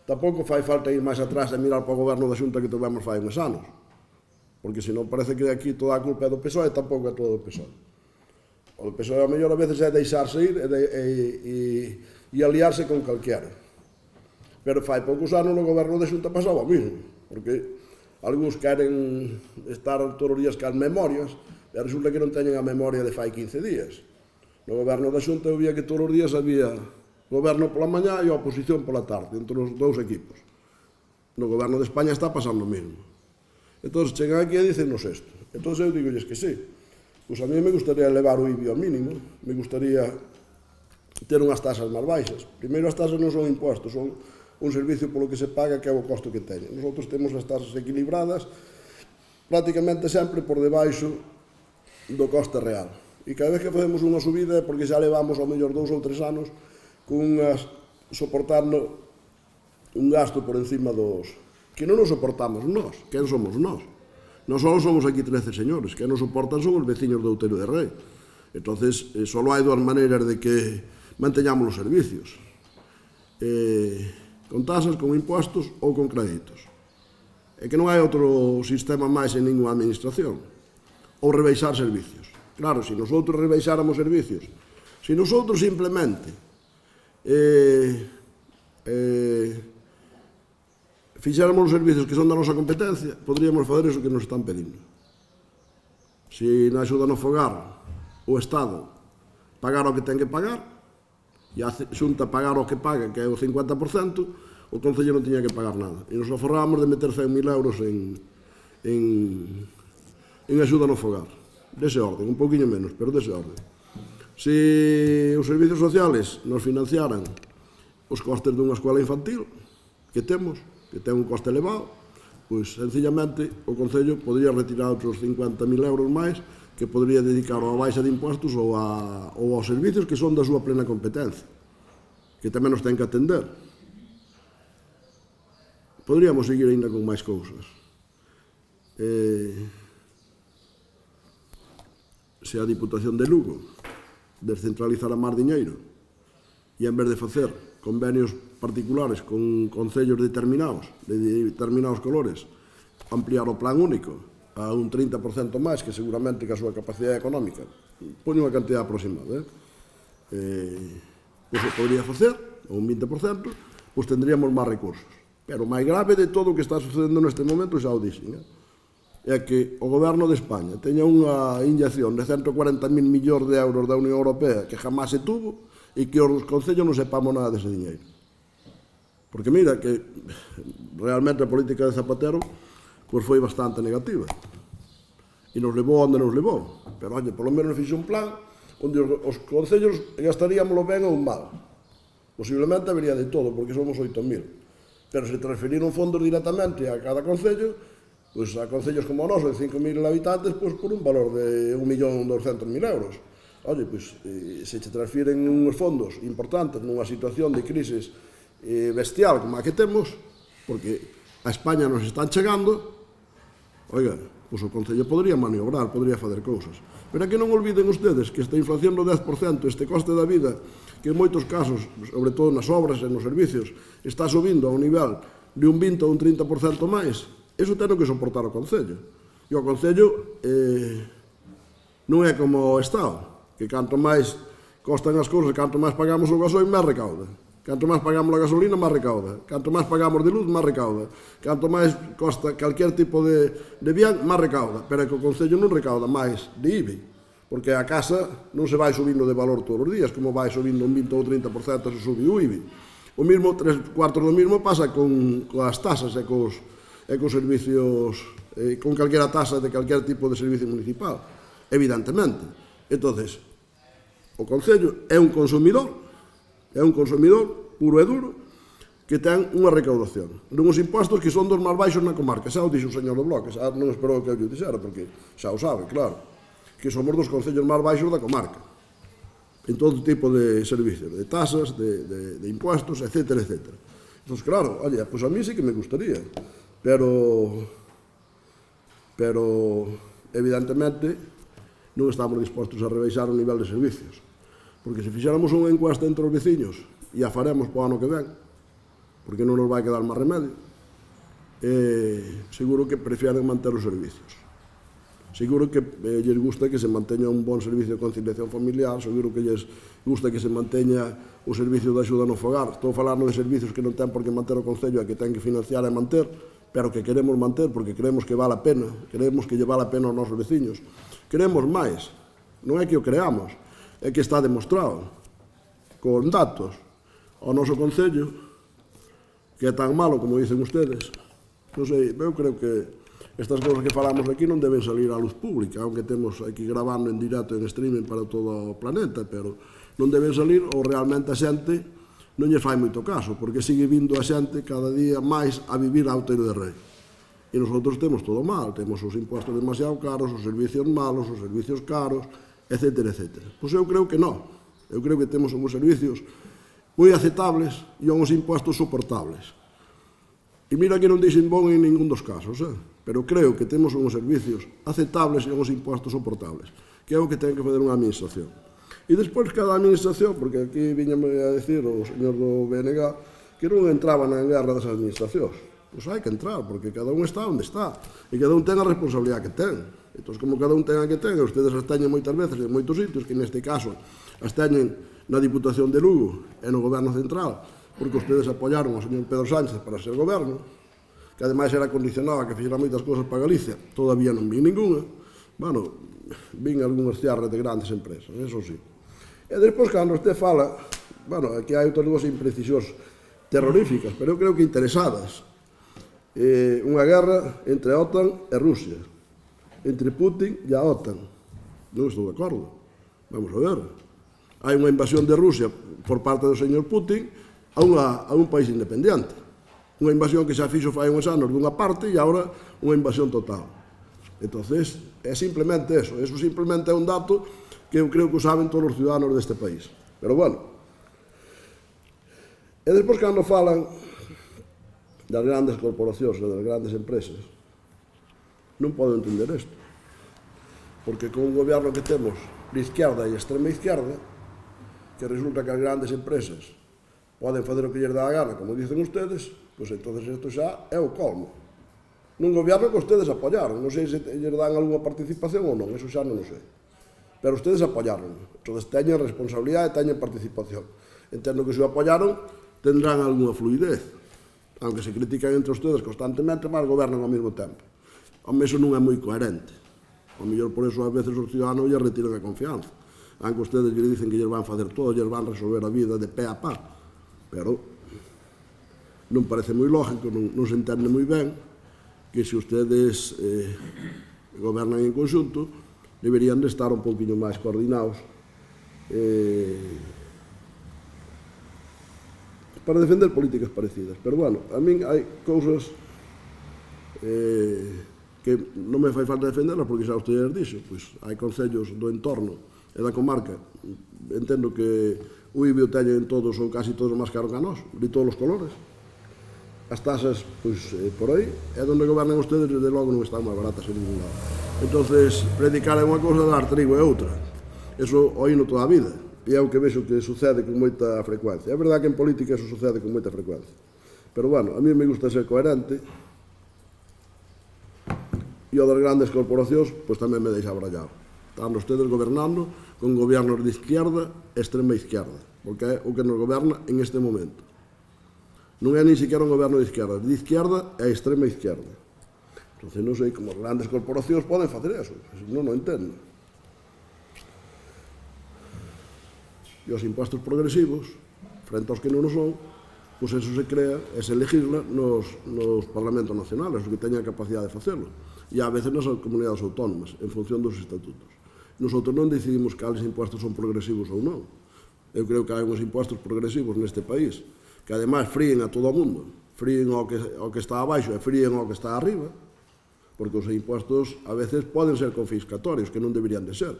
Tampouco fai falta ir máis atrás e mirar para o goberno da Xunta que tivemos fai uns anos. Porque senón parece que aquí toda a culpa é do PSOE e tampouco é todo do PSOE. O do PSOE, a mellor, a veces é deixarse ir e aliarse con calquera. Pero fai poucos anos no goberno da Xunta pasaba o mismo. Porque algúns queren estar todos os días cas memorias e resulta que non teñen a memoria de fai 15 días. No goberno da Xunta eu vía que todos os días había goberno pola mañá e a oposición pola tarde, entre os dous equipos. No goberno de España está pasando o mesmo. Entón, chegan aquí e dicennos isto. Entón, eu digo que sí. Pois a mí me gustaría elevar o IBI ao mínimo, me gustaría ter unhas tasas máis baixas. Primeiro, as tasas non son impostos, son un servicio polo que se paga, que é o costo que teñen. Nosotros temos as tasas equilibradas prácticamente sempre por debaixo do coste real. E cada vez que facemos unha subida é porque xa levamos ao mellor 2 ou 3 anos soportando un gasto por encima dos... que non nos soportamos nós. Quen somos nós? Non só somos aquí 13 señores, que nos soportan son os veciños do Outeiro de Rei. Entonces, só hai dúas maneiras de que manteñamos os servicios. Con tasas, con impostos ou con créditos. É que non hai outro sistema máis en ninguna administración. Ou rebaixar servicios. Claro, se nosotros rebaixáramos servicios, se nosotros simplemente fixéramos os servicios que son da nosa competencia, poderíamos fazer iso que nos están pedindo. Se na axuda no fogar o Estado pagar o que ten que pagar, e a Xunta pagar o que paga, que é o 50%, o Concello non tiña que pagar nada. E nos aforrábamos de meter 100.000 euros en axuda no fogar. Dese orden, un pouquinho menos, pero dese orden. Se os servicios sociales nos financiaran os costes dunha escola infantil que temos, que ten un coste elevado, pois, sencillamente, o Concello podría retirar outros 50.000 euros máis que podría dedicar a baixa de impostos ou aos servicios que son da súa plena competencia, que tamén nos ten que atender. Poderíamos seguir ainda con máis cousas. Se a Diputación de Lugo descentralizara máis diñeiro e en vez de facer convenios particulares con concellos determinados, de determinados colores, ampliar o plan único a un 30% máis, que seguramente que a súa capacidade económica pone unha cantidad aproximada, pois se podría facer, ou un 20%, pois tendríamos máis recursos. Pero o máis grave de todo o que está sucedendo neste momento xa o dixen, é que o goberno de España teña unha inyección de 140.000 millóns de euros da Unión Europea que jamás se tuvo e que os concellos non sepamos nada dese diñeiro. Porque mira que realmente a política de Zapatero pois foi bastante negativa e nos levou onde nos levou, pero oye, polo menos fixe un plan onde os concellos gastaríamoslo ben ou mal. Posiblemente habería de todo, porque somos 8.000, pero se transferiron fondos directamente a cada concello, pois a concellos como o noso, de 5.000 habitantes, pois por un valor de 1.200.000 euros. Oye, pois, se te transfiren uns fondos importantes nunha situación de crisis bestial como a que temos, porque a España nos están chegando, oiga, pois o Concello podría maniobrar, podría fazer cousas. Pero que non olviden ustedes que esta inflación do 10%, este coste da vida, que en moitos casos, sobre todo nas obras e nos servicios, está subindo a un nivel de un 20 ou un 30% máis, iso ten que soportar o Concello. E o Concello non é como o Estado, que canto máis costan as cousas, canto máis pagamos o gasoil, máis recauda. Canto máis pagamos a gasolina, máis recauda. Canto máis pagamos de luz, máis recauda. Canto máis costa calquer tipo de bien, máis recauda. Pero é que o Concello non recauda máis de IBI, porque a casa non se vai subindo de valor todos os días, como vai subindo un 20 ou 30% se sube o IBI. O mismo, 3/4 do mismo pasa con as tasas e cos servicios, con calquera tasa de calquer tipo de servicio municipal, evidentemente. Entonces, o Concello é un consumidor puro e duro, que ten unha recaudación dunhos impostos que son dos máis baixos na comarca. Xa o dixo o señor do Bloque, xa non esperou que eu o dixera, porque xa o sabe, claro, que somos dos concellos máis baixos da comarca en todo tipo de servicios, de tasas, de impostos, etcétera, etcétera. Entón, claro, oye, pois a mí sí que me gustaría, pero evidentemente non estamos dispostos a rebaixar o nivel de servicios, porque se fixéramos unha encuesta entre os veciños, e a faremos para o ano que ven, porque non nos vai quedar máis remedio, seguro que prefieren manter os servicios. Seguro que lles gusta que se manteña un bon servicio de conciliación familiar, seguro que lles gusta que se manteña o servicio de axuda no fogar. Estou falando de servicios que non ten por que manter o Concello e que ten que financiar e manter, pero que queremos manter porque creemos que vale a pena, creemos que lle vale a pena aos nosos veciños. Queremos máis, non é que o creamos, é que está demostrado con datos ao noso Concello que é tan malo como dicen ustedes. Non sei, eu creo que estas cousas que falamos aquí non deben salir á luz pública, aunque temos aquí grabando en directo en streaming para todo o planeta, pero non deben salir ou realmente a xente non lle fai moito caso, porque sigue vindo a xente cada día máis a vivir a Outeiro de Rei. E nosotros temos todo mal, temos os impostos demasiado caros, os servicios malos, os servicios caros, etcétera, etcétera. Pois eu creo que non. Eu creo que temos uns servicios moi aceptables e uns impostos soportables. E mira que non dixen bon en ningún dos casos, pero creo que temos uns servicios aceptables e uns impostos soportables, que é o que ten que fazer unha administración. E despois cada administración, porque aquí viñame a decir o señor do BNG que non entraba na guerra das administracións. Pois hai que entrar, porque cada un está onde está, e cada un ten a responsabilidade que ten. Entón, como cada un ten a que ten, e ustedes as teñen moitas veces en moitos sitios, que neste caso as teñen na Diputación de Lugo e no Goberno Central, porque ustedes apoyaron ao señor Pedro Sánchez para ser goberno, que ademais era condicionado a que fixera moitas cousas para Galicia, todavía non vi ninguna. Bueno, vin algúns cierres de grandes empresas, eso sí. E despois, cando usted fala, bueno, aquí hai outras dúas imprecisións terroríficas, pero eu creo que interesadas. Unha guerra entre a OTAN e Rusia, entre Putin e a OTAN. Non estou de acordo. Vamos a ver. Hai unha invasión de Rusia por parte do señor Putin a un país independente. Unha invasión que xa fixo fai uns anos dunha parte e agora unha invasión total. Entonces, é simplemente eso. Eso simplemente é un dato que eu creo que o saben todos os ciudadanos deste país. Pero bueno. E despois, cando falan das grandes corporacións e das grandes empresas, non podo entender isto. Porque con un goberno que temos de izquierda e extrema izquierda, que resulta que as grandes empresas poden fazer o que lles dá a gana, como dicen ustedes, pois entonces isto xa é o colmo. Nun goberno que ustedes apoyaron, non sei se lles dan algunha participación ou non, eso xa non o sei. Pero ustedes apoyaron, entón teñen responsabilidade e teñen participación. Entendo que se o apoyaron, tendrán algunha fluidez, aunque se critican entre ustedes constantemente, mas gobernan ao mesmo tempo. Home, iso non é moi coherente. O mellor por eso a veces os ciudadanos lle retiran a confianza. Aunque ustedes lle dicen que lles van facer todo, lles van resolver a vida de pé a pá. Pero non parece moi lógico, non se entende moi ben que se ustedes gobernan en conxunto, deberían de estar un pouquinho máis coordinados para defender políticas parecidas. Pero, bueno, a min hai cousas que non me fai falta defenderlas porque xa ustedes dixo, pois hai concellos do entorno e da comarca, entendo que o IBI o teñen todos ou casi todos máis caro que a nós, de todos os colores. As tasas, pois, por aí, é onde gobernan ustedes, desde logo non están máis baratas en ningún lado. Entonces, predicar é unha cousa, dar trigo é outra. Eso oíno toda a vida. E é o que vexo que sucede con moita frecuencia. É verdade que en política eso sucede con moita frecuencia. Pero, bueno, a mí me gusta ser coherente e o das grandes corporacións, pois tamén me deixa abrallado. Están ustedes gobernando con gobiernos de izquierda e extrema izquierda, porque é o que nos goberna en este momento. Non é nin siquiera un goberno de izquierda e extrema izquierda. Entón, non sei como as grandes corporacións poden facer eso, non o entendo. E os impostos progresivos, frente aos que non o son, pois eso se crea e se legisla nos parlamentos nacionales, os que teñan a capacidade de facelo, e a veces nas comunidades autónomas, en función dos estatutos. Nosotros non decidimos cales impostos son progresivos ou non. Eu creo que hai uns impostos progresivos neste país, que ademais fríen a todo o mundo, fríen ao que está abaixo e fríen ao que está arriba, porque os impostos a veces poden ser confiscatorios, que non deberían de ser,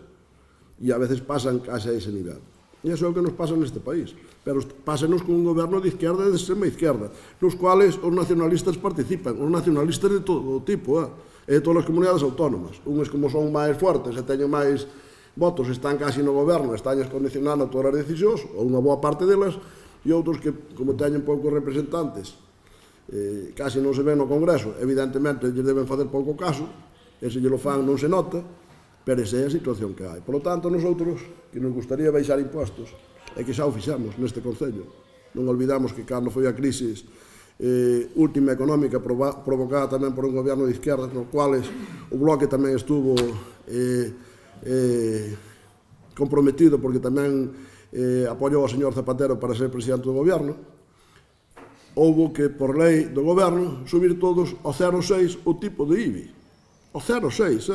e a veces pasan case a ese nivel. E iso é o que nos pasa neste país. Pero pásenos con un goberno de izquierda e de extrema izquierda, nos cuales os nacionalistas participan, os nacionalistas de todo tipo, e de todas as comunidades autónomas. Unhas como son máis fortes e teñen máis votos, están casi no goberno, están condicionando todas as decisións, ou unha boa parte delas, e outros que, como teñen poucos representantes, casi non se ven no Congreso, evidentemente lles deben facer pouco caso, e se lle lo fan non se nota, pero esa é a situación que hai. Por lo tanto, nosotros, que nos gustaría baixar impostos, e que xa o fixamos neste Concello, non olvidamos que cando foi a crisis última económica provocada tamén por un goberno de izquierdas, nos cuales o Bloque tamén estuvo comprometido porque tamén apoiou ao señor Zapatero para ser presidente do goberno. Houbo que, por lei do goberno, subir todos ao 0,6 o tipo de IBI. O 0,6,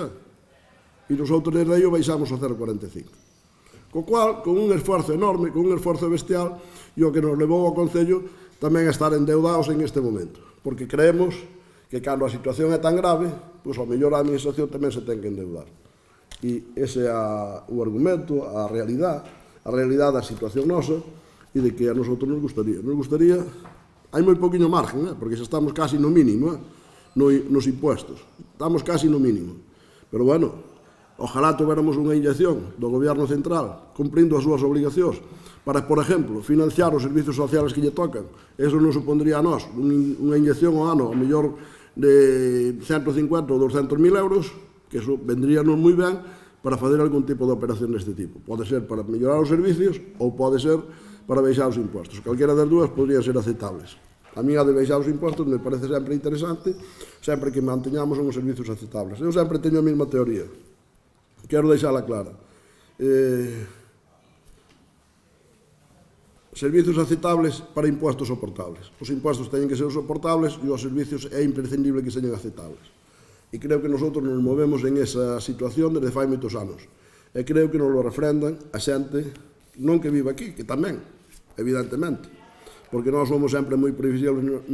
E nosotros desde aí o baixamos ao 0,45. Co cual, con un esforzo enorme, con un esforzo bestial, e o que nos levou ao Concello tamén a estar endeudados en este momento. Porque creemos que cando a situación é tan grave, pois ao mellor a administración tamén se ten que endeudar. E ese é o argumento, a realidade da situación nosa e de que a nosotros nos gustaría, hai moi poquinho margen, porque xa estamos casi no mínimo, nos impuestos, estamos casi no mínimo. Pero bueno, ojalá tuviéramos unha inyección do Goberno Central cumprindo as súas obligacións para, por exemplo, financiar os servizos sociales que lle tocan. Eso non supondría a nós unha inyección ao ano, ao mellor de 150 ou 200.000 euros, que eso vendríanos moi ben para fazer algún tipo de operación deste tipo. Pode ser para mellorar os servicios ou pode ser para baixar os impostos. Calquera das dúas podrían ser aceptables. A mí a de baixar os impostos me parece sempre interesante, sempre que manteñamos uns servicios aceptables. Eu sempre teño a mesma teoría. Quero deixala clara. Servicios aceptables para impuestos soportables. Os impuestos teñen que ser soportables e os servicios é imprescindible que señan aceptables. E creo que nosotros nos movemos en esa situación desde fai moitos anos. E creo que nos lo refrendan a xente non que vive aquí, que tamén, evidentemente. Porque nós somos sempre moi previsibles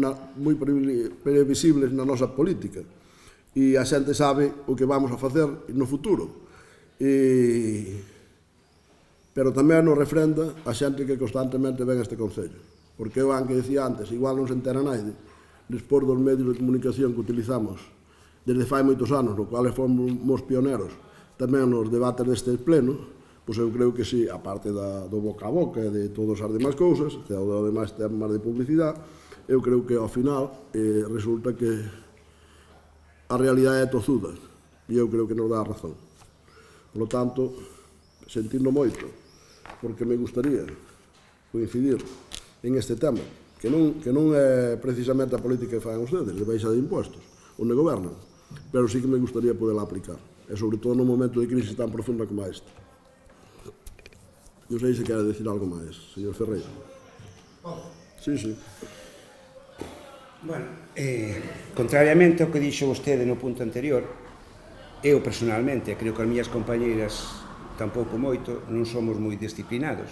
na nosa política. E a xente sabe o que vamos a facer no futuro. Pero tamén nos refrenda a xente que constantemente ven este Concello. Porque eu, que decía antes, igual non se entera naide, despois dos medios de comunicación que utilizamos desde fai moitos anos, no cual fomos pioneros tamén nos debates deste pleno, pois eu creo que sí, aparte do boca a boca e de todas as demais cousas, e do demais temas de publicidade, eu creo que ao final resulta que a realidade é tozuda, e eu creo que nos dá a razón. Por lo tanto, sentindo moito, porque me gustaría coincidir en este tema, que non é precisamente a política que fan ustedes, de baixa de impuestos, onde gobernan, pero sí que me gustaría poderla aplicar, e sobre todo nun momento de crise tan profunda como este. Non sei se quere decir algo máis, señor Ferreira. Sí. Bueno, contrariamente ao que dixo vostede no punto anterior, eu personalmente, creo que as miñas compañeiras tampouco moito, non somos moi disciplinados,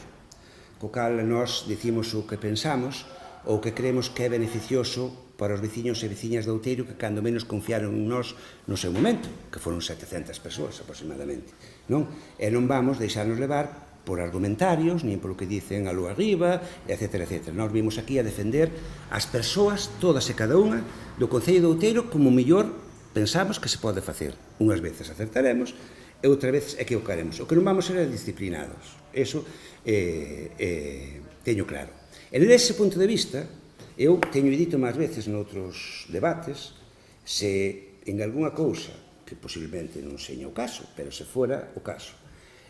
co cal nós dicimos o que pensamos ou que creemos que é beneficioso para os veciños e veciñas de Outeiro que cando menos confiaron en nós no seu momento, que foron 700 persoas aproximadamente, non? E non vamos deixarnos levar por argumentarios, nin polo que dicen a lúa arriba, etc. Nós vimos aquí a defender as persoas, todas e cada unha, do Concello de Outeiro como mellor pensamos que se pode facer. Unhas veces acertaremos e outras veces equivocaremos. O que non vamos ser é disciplinados. Eso teño claro. E nese punto de vista, eu teño dito máis veces noutros debates, se en algunha cousa, que posiblemente non seña o caso, pero se fora o caso,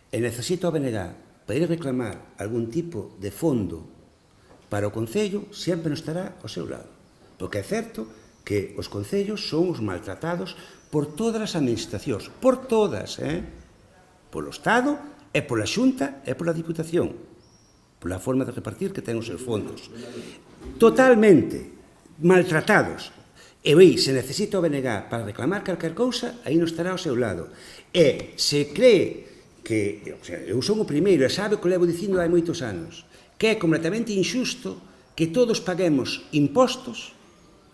e necesito a BNG para ir reclamar algún tipo de fondo para o Concello, sempre non estará ao seu lado. Porque é certo que os concellos son os maltratados por todas as administracións, por todas, polo Estado e pola Xunta e pola Diputación, pola forma de repartir que ten os seus fondos. Totalmente maltratados. E aí, se necesita o BNG para reclamar calquer cousa, aí non estará ao seu lado. E se cree que, eu son o primeiro, e sabe o que levo dicindo hai moitos anos, que é completamente injusto que todos paguemos impostos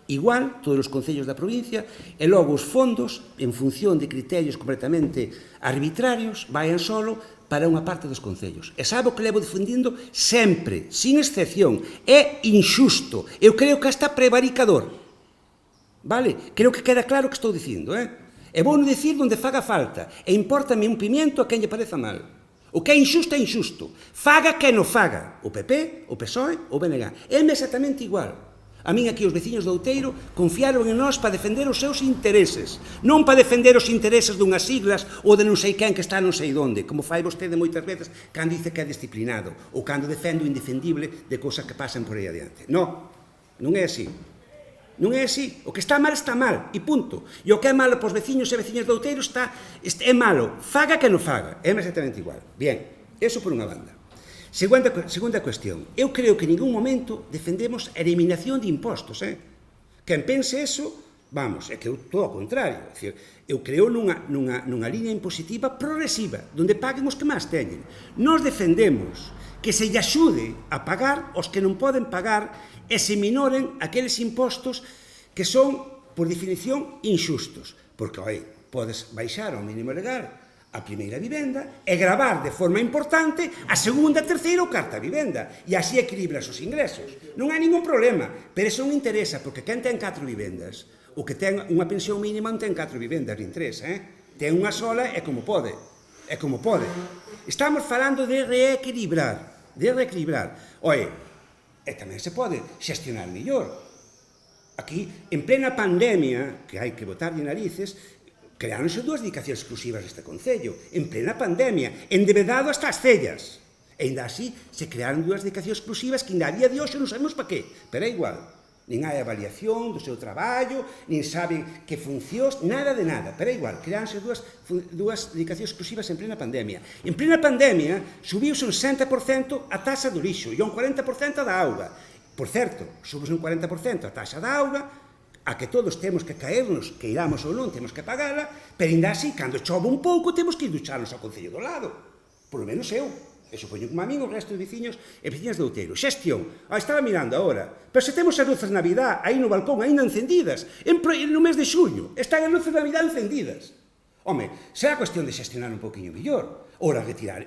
igual, todos os concellos da provincia, e logo os fondos, en función de criterios completamente arbitrarios, vayan solo para unha parte dos concellos. E sabe o que levo defendindo sempre, sin excepción. É injusto. Eu creo que hasta prevaricador. Vale? Creo que queda claro o que estou dicindo, E vou non dicir onde faga falta. E importame un pimiento a quen lle pareza mal. O que é injusto é injusto. Faga que non faga. O PP, o PSOE, o BNG. É exactamente igual. A min aquí os veciños de Outeiro confiaron en nós para defender os seus intereses, non para defender os intereses dunhas siglas ou de non sei quen que está non sei onde, como fai vostede moitas veces cando dice que é disciplinado ou cando defende o indefendible de cousas que pasan por aí adiante. Non é así. Non é así. O que está mal, e punto. E o que é malo para os veciños e veciñas de Outeiro é malo. Faga que non faga. É exactamente igual. Bien, eso por unha banda. Segunda cuestión. Eu creo que en ningún momento defendemos a eliminación de impostos. Quen pense eso Vamos, é que eu todo ao contrario. É dicir, eu creo nunha liña impositiva progresiva, onde paguen os que máis teñen. Nós defendemos que se lle axude a pagar os que non poden pagar e se minoren aqueles impostos que son, por definición, inxustos. Porque, podes baixar ao mínimo legal a primeira vivenda e gravar de forma importante a segunda, terceira ou cuarta vivenda. E así equilibras os ingresos. Non hai ningún problema, pero eso non interesa, porque quen ten 4 vivendas, o que ten unha pensión mínima non ten 4 vivendas, nin 3, ten unha sola e como pode. É como pode. Estamos falando de reequilibrar. E tamén se pode xestionar mellor. Aquí, en plena pandemia, que hai que botarlle narices, creáronse 2 dedicacións exclusivas deste Concello, en plena pandemia, endevedado hasta as cellas. E ainda así, se crearon 2 dedicacións exclusivas que ainda a día de hoxe non sabemos para qué, pero é igual. Nin hai avaliación do seu traballo, nin saben que funcións, nada de nada, pero é igual, creáronse 2 dedicacións exclusivas en plena pandemia. En plena pandemia, subiuse un 60% a taxa do lixo e un 40% da auga. Por certo, subuse un 40% a taxa da auga, a que todos temos que caernos, que iramos ou non, temos que pagala, pero ainda así, cando chove un pouco, temos que ir ducharnos ao Concello do lado. Por lo menos eu. E supoño como a min o resto de veciños e veciñas de Outeiro. Xestión. Estaba mirando agora. Pero se temos as luces de Navidad aí no balcón ainda encendidas, no mes de xuño, están as luces de Navidad encendidas. Home, será cuestión de xestionar un poquinho mellor. Ora, retirar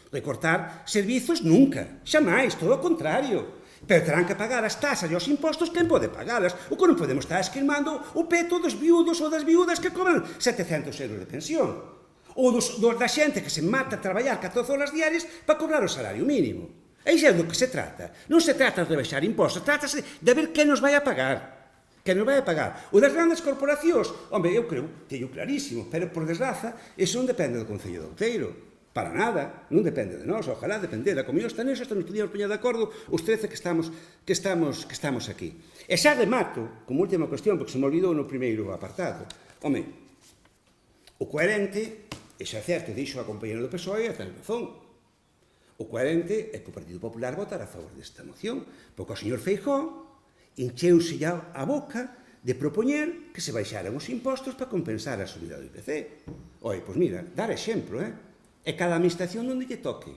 recortar servizos nunca. Xamais, todo o contrario. Pero terán que pagar as tasas e os impostos quen pode pagalas. O que non podemos estar esquilmando o peto dos viudos ou das viudas que cobran 700 euros de pensión. Ou da xente que se mata a traballar 14 horas diarias para cobrar o salario mínimo. E iso é do que se trata. Non se trata de rebaixar impostos, trátase de ver quen nos vai a pagar. Quen nos vai a pagar. O das grandes corporacións, home, eu creo, teño clarísimo, pero por desgraza, iso non depende do Concello de Outeiro. Para nada, non depende de nós, ojalá dependera. Como eu están neso, nos podíamos poñer de acordo os 13 que estamos aquí. E xa remato, como última cuestión, porque se me olvidou no primeiro apartado. Home, o coherente, e xa é certo, dixo a compañera do PSOE, a ten razón. O coherente é que o Partido Popular votará a favor desta moción, porque o señor Feijóo encheuse a boca de propoñer que se baixaran os impostos para compensar a subida do IPC. Pois mira, dar exemplo, é cada administración onde lle toque.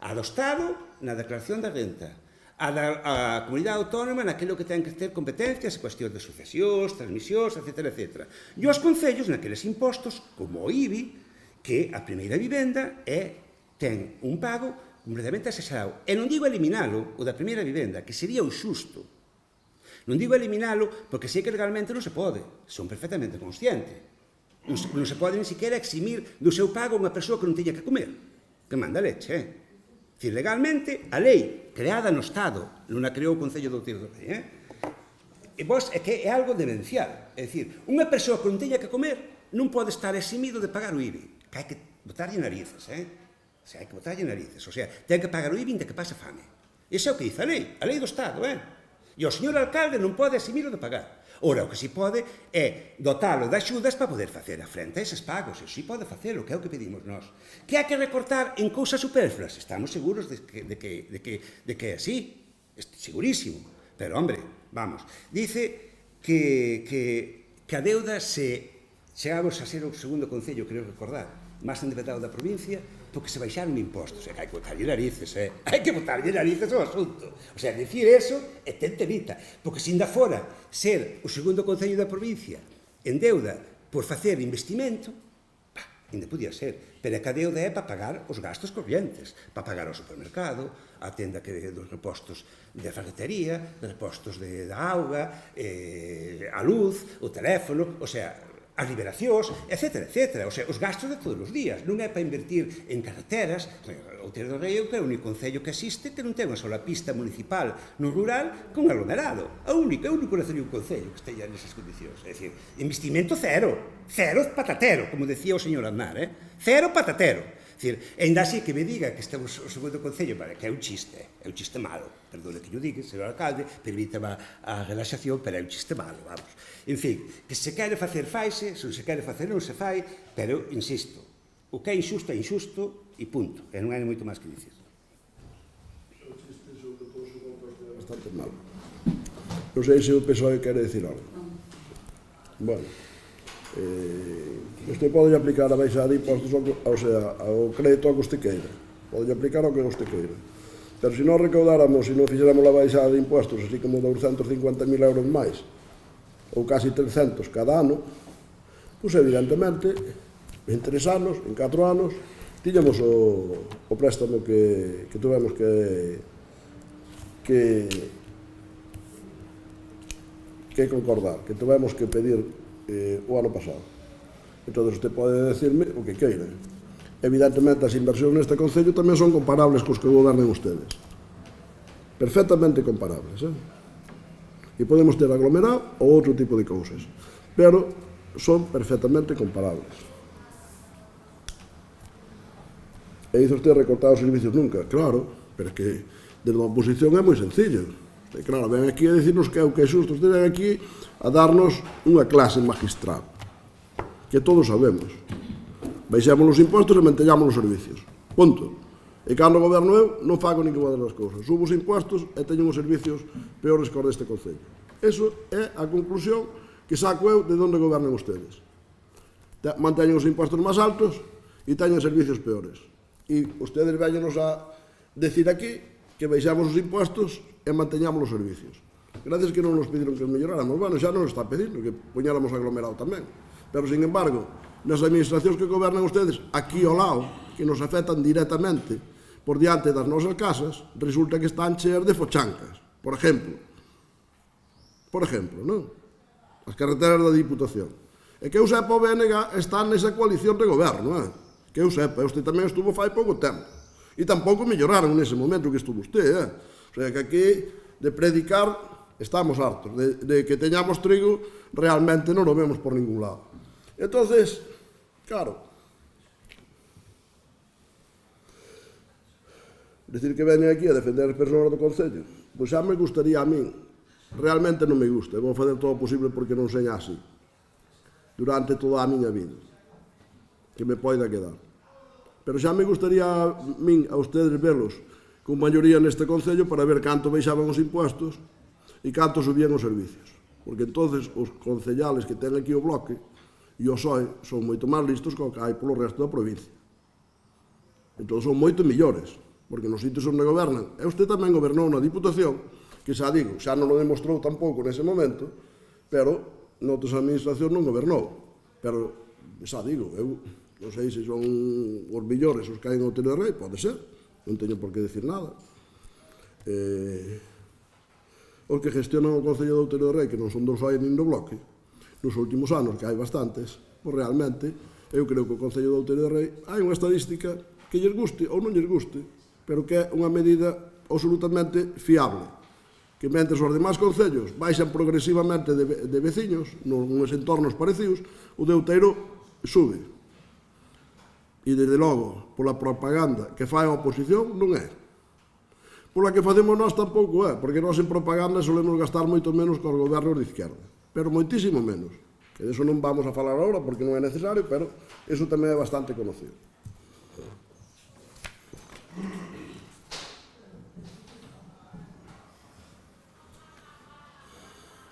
A do Estado, na declaración da renta. A da comunidade autónoma, naquilo que ten que ter competencias, cuestións de sucesións, transmisións, etc. E os concellos, naqueles impostos, como o IBI, que a primeira vivenda ten un pago completamente asexado. E non digo eliminalo, o da primeira vivenda, que sería o xusto. Non digo eliminalo porque sei que legalmente non se pode, son perfectamente consciente. Non se pode ni siquiera eximir do seu pago unha persoa que non teña que comer, que manda leche, Dicir, legalmente, a lei creada no Estado, non a creou o Concello de Outeiro do Rei, e vos é que é algo demencial. É dicir, unha persoa que non teña que comer non pode estar eximido de pagar o IBI, que hai que botarlle narices, O sea, hai que botarlle narices. O sea, ten que pagar o IBI de que pase fame. Iso é o que dice a lei do Estado, E o señor alcalde non pode eximilo de pagar. Ora, o que si pode é dotalo de axudas para poder facer a frente a eses pagos. E si pode facelo, que é o que pedimos nós. Que hai que recortar en cousas superfluas? Estamos seguros de que é así. Segurísimo. Pero, hombre, vamos. Dice que a deuda chegamos a ser o segundo concello, creo recordar, máis endeudado da provincia, porque se baixaron impostos. Hai que botarlle narices, Hai que botarlle narices ao asunto. O sea, dicir eso é tenterita. Porque se ainda fora ser o segundo concello da provincia en deuda por facer investimento, ainda podía ser. Pero a deuda é para pagar os gastos corrientes, para pagar o supermercado, a tenda dos repostos de ferretería, de repostos da auga, a luz, o teléfono, o sea, as liberacións, etc. O sea, os gastos de todos os días. Non é para invertir en carreteras. Outeiro do Rei é o único concello que existe que non ten unha sola pista municipal no rural con aglomerado. É o único concello que esteja nesas condicións. É dicir, investimento cero. Cero patatero, como decía o señor Aznar, Cero patatero. Dicir, ainda así que me diga que estamos o segundo concello, que é un chiste malo, perdone que yo diga, señor alcalde, permítame a relaxación, pero é un chiste malo, vamos. En fin, que se quere facer faise, se se quere facer non se fai, pero, insisto, o que é injusto, e punto, e non hai moito máis que dicir. O chiste sobre o poso bastante malo. Non sei se o PSOE quere decir algo. Bueno, usted pode aplicar a baixada de impostos ao crédito ao que usted queira. Pode aplicar ao que usted queira. Pero se non recaudáramos e non fixéramos a baixada de impostos así como 250.000 euros máis ou casi 300 cada ano, pois evidentemente en 3 anos, en 4 anos tiñamos o préstamo que tuvemos que concordar, que tuvemos que pedir o ano pasado. Entón, usted pode decirme o que queira. Evidentemente, as inversións neste Concello tamén son comparables cos que gobernen ustedes. Perfectamente comparables, E podemos ter aglomerado ou outro tipo de cousas. Pero son perfectamente comparables. E dice usted recortar os servicios nunca. Claro, pero é que desde a oposición é moi sencillo. Claro, ven aquí a decirnos que é o que é xusto. Usted ven aquí a darnos unha clase magistral, que todos sabemos. Baixamos os impostos e manteñamos os servicios. Punto. E cando goberno eu, non fago ninguna das cousas. Subo os impostos e teño os servicios peores que os deste Concello. Eso é a conclusión que saco eu de onde gobernan ustedes. Manteñen os impostos máis altos e teñen servicios peores. E ustedes véñenos a decir aquí que baixamos os impostos e manteñamos os servicios. Gracias que non nos pediron que os melloráramos. Bueno, xa non está pedindo que poñáramos aglomerado tamén. Pero, sin embargo, nas administracións que gobernan ustedes, aquí ao lado, que nos afectan directamente por diante das nosas casas, resulta que están cheas de fochancas. Por exemplo, non? As carreteras da Diputación. E que eu sepa, o BNG está nesa coalición de goberno, que eu sepa, usted tamén estuvo fai pouco tempo. E tampouco melloraron nese momento que estuvo usted, O sea, que aquí, de predicar, estamos hartos. De que teñamos trigo, realmente non o vemos por ningún lado. Entonces, claro, decir que veñen aquí a defender as persoas do Concello, pois xa me gustaría a min, realmente non me gusta, vou fazer todo o posible porque non seña así, durante toda a miña vida, que me poida quedar. Pero xa me gustaría a min, a ustedes, velos con maioría neste Concello para ver canto baixaban os impostos e canto subían os servicios. Porque entonces os concellales que ten aquí o bloque e o PSOE son moito máis listos que o que hai polo resto da provincia. Entón son moito millores, porque nos sitios onde gobernan, e usted tamén gobernou na Diputación, que xa digo, xa non o demostrou tampouco nese momento, pero noutras administracións non gobernou. Pero, xa digo, eu non sei se son os millores os que hai en Outeiro de Rei, pode ser, non teño por que decir nada. Os que gestionan o Concello de Outeiro de Rei, que non son do PSOE nin do Bloque, nos últimos anos, que hai bastantes, pois realmente, eu creo que o Concello de Outeiro de Rei hai unha estadística que lles guste ou non lles guste, pero que é unha medida absolutamente fiable, que mentre os demais concellos baixan progresivamente de veciños, nos entornos parecidos, o de Outeiro sube. E, desde logo, pola propaganda que fai a oposición, non é. Pola que facemos nós tampouco é, porque nós en propaganda solemos gastar moito menos que os gobernos de izquierda, pero moitísimo menos. Que de eso non vamos a falar agora porque non é necesario, pero eso tamén é bastante conocido.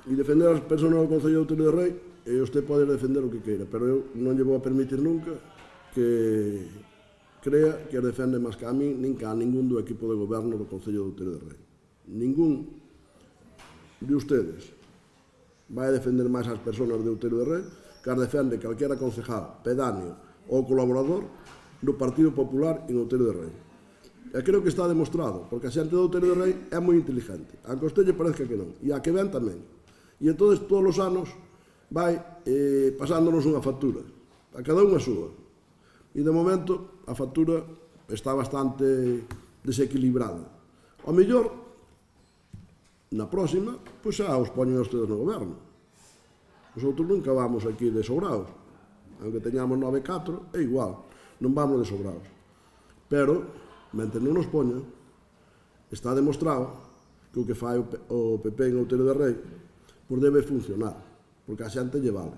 E defender as persoas do Concello de Outeiro de Rei, usted pode defender o que queira, pero eu non lle vou a permitir nunca que crea que as defende máis que a mí, nin que a ningún do equipo de goberno do Concello de Outeiro de Rei. Ningún de ustedes vai a defender máis as persoas de Outeiro de Rei que as defende calquera concejal, pedáneo ou colaborador do Partido Popular en Outeiro de Rei. E creo que está demostrado, porque a xente de Outeiro de Rei é moi inteligente, aunque a usted lle parezca que non, e a que ven tamén. E entón, todos os anos, vai pasándonos unha factura, a cada unha súa. E, de momento, a factura está bastante desequilibrada. Ao mellor, na próxima, pois xa os poñen a ustedes no goberno. Os outros nunca vamos aquí de sobrados. Aunque teñamos 9-4, é igual, non vamos de sobrados. Pero, mentre non nos poñan, está demostrado que o que fai o PP en Outeiro de Rei pois debe funcionar, porque a xente lle vale.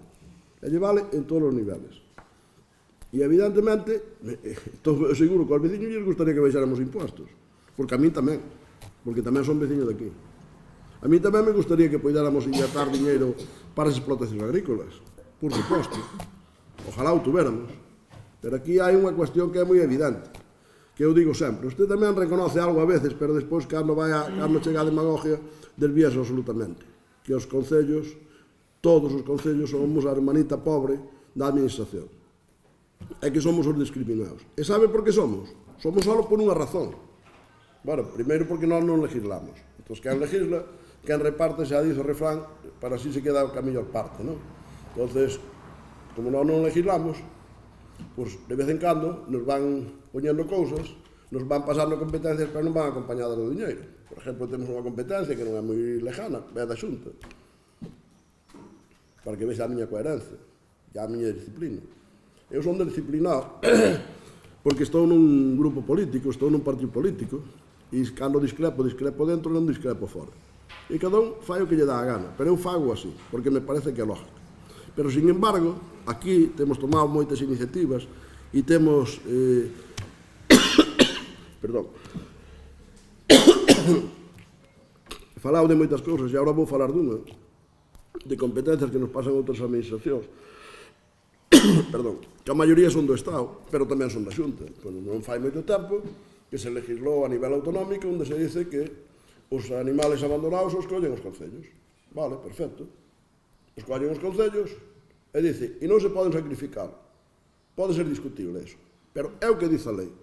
E lle vale en todos os niveles. E, evidentemente, estou seguro que aos veciños lles gustaría que baixáramos impostos, porque a mí tamén, porque tamén son veciños de aquí. A mí tamén me gustaría que podéramos inyectar diñeiro para as explotacións agrícolas, por suposto. Ojalá o tuviéramos. Pero aquí hai unha cuestión que é moi evidente, que eu digo sempre. Usted tamén reconoce algo a veces, pero despois, cando chega a demagogia, desvíase absolutamente. Que os concellos, todos os concellos, somos a hermanita pobre da administración. É que somos os discriminados. E sabe por que somos? Somos só por unha razón. Bueno, primeiro porque nós non legislamos. Entón, quen legisla, quen reparte, xa dice o refrán, para así se queda a mellor parte, non? Entón, como nós non legislamos, pois de vez en cando nos van poñendo cousas, nos van pasando competencias, pero non van acompañadas do diñeiro. Por exemplo, temos unha competencia que non é moi lejana, é da Xunta, para que vexa a miña coherencia e a miña disciplina. Eu son disciplinado porque estou nun grupo político, estou nun partido político, e cando discrepo dentro, non discrepo fora. E cada un fai o que lle dá a gana, pero eu fago así, porque me parece que é lógico. Pero, sin embargo, aquí temos tomado moitas iniciativas e temos falado de moitas cousas, e agora vou falar dunha, de competencias que nos pasan outras administracións, que a maioría son do Estado, pero tamén son da Xunta. Non fai moito tempo que se legislou a nivel autonómico onde se dice que os animales abandonados os collen os concellos. Vale, perfecto. Os collen os concellos e dice, e non se poden sacrificar. Pode ser discutible eso, pero é o que dice a lei.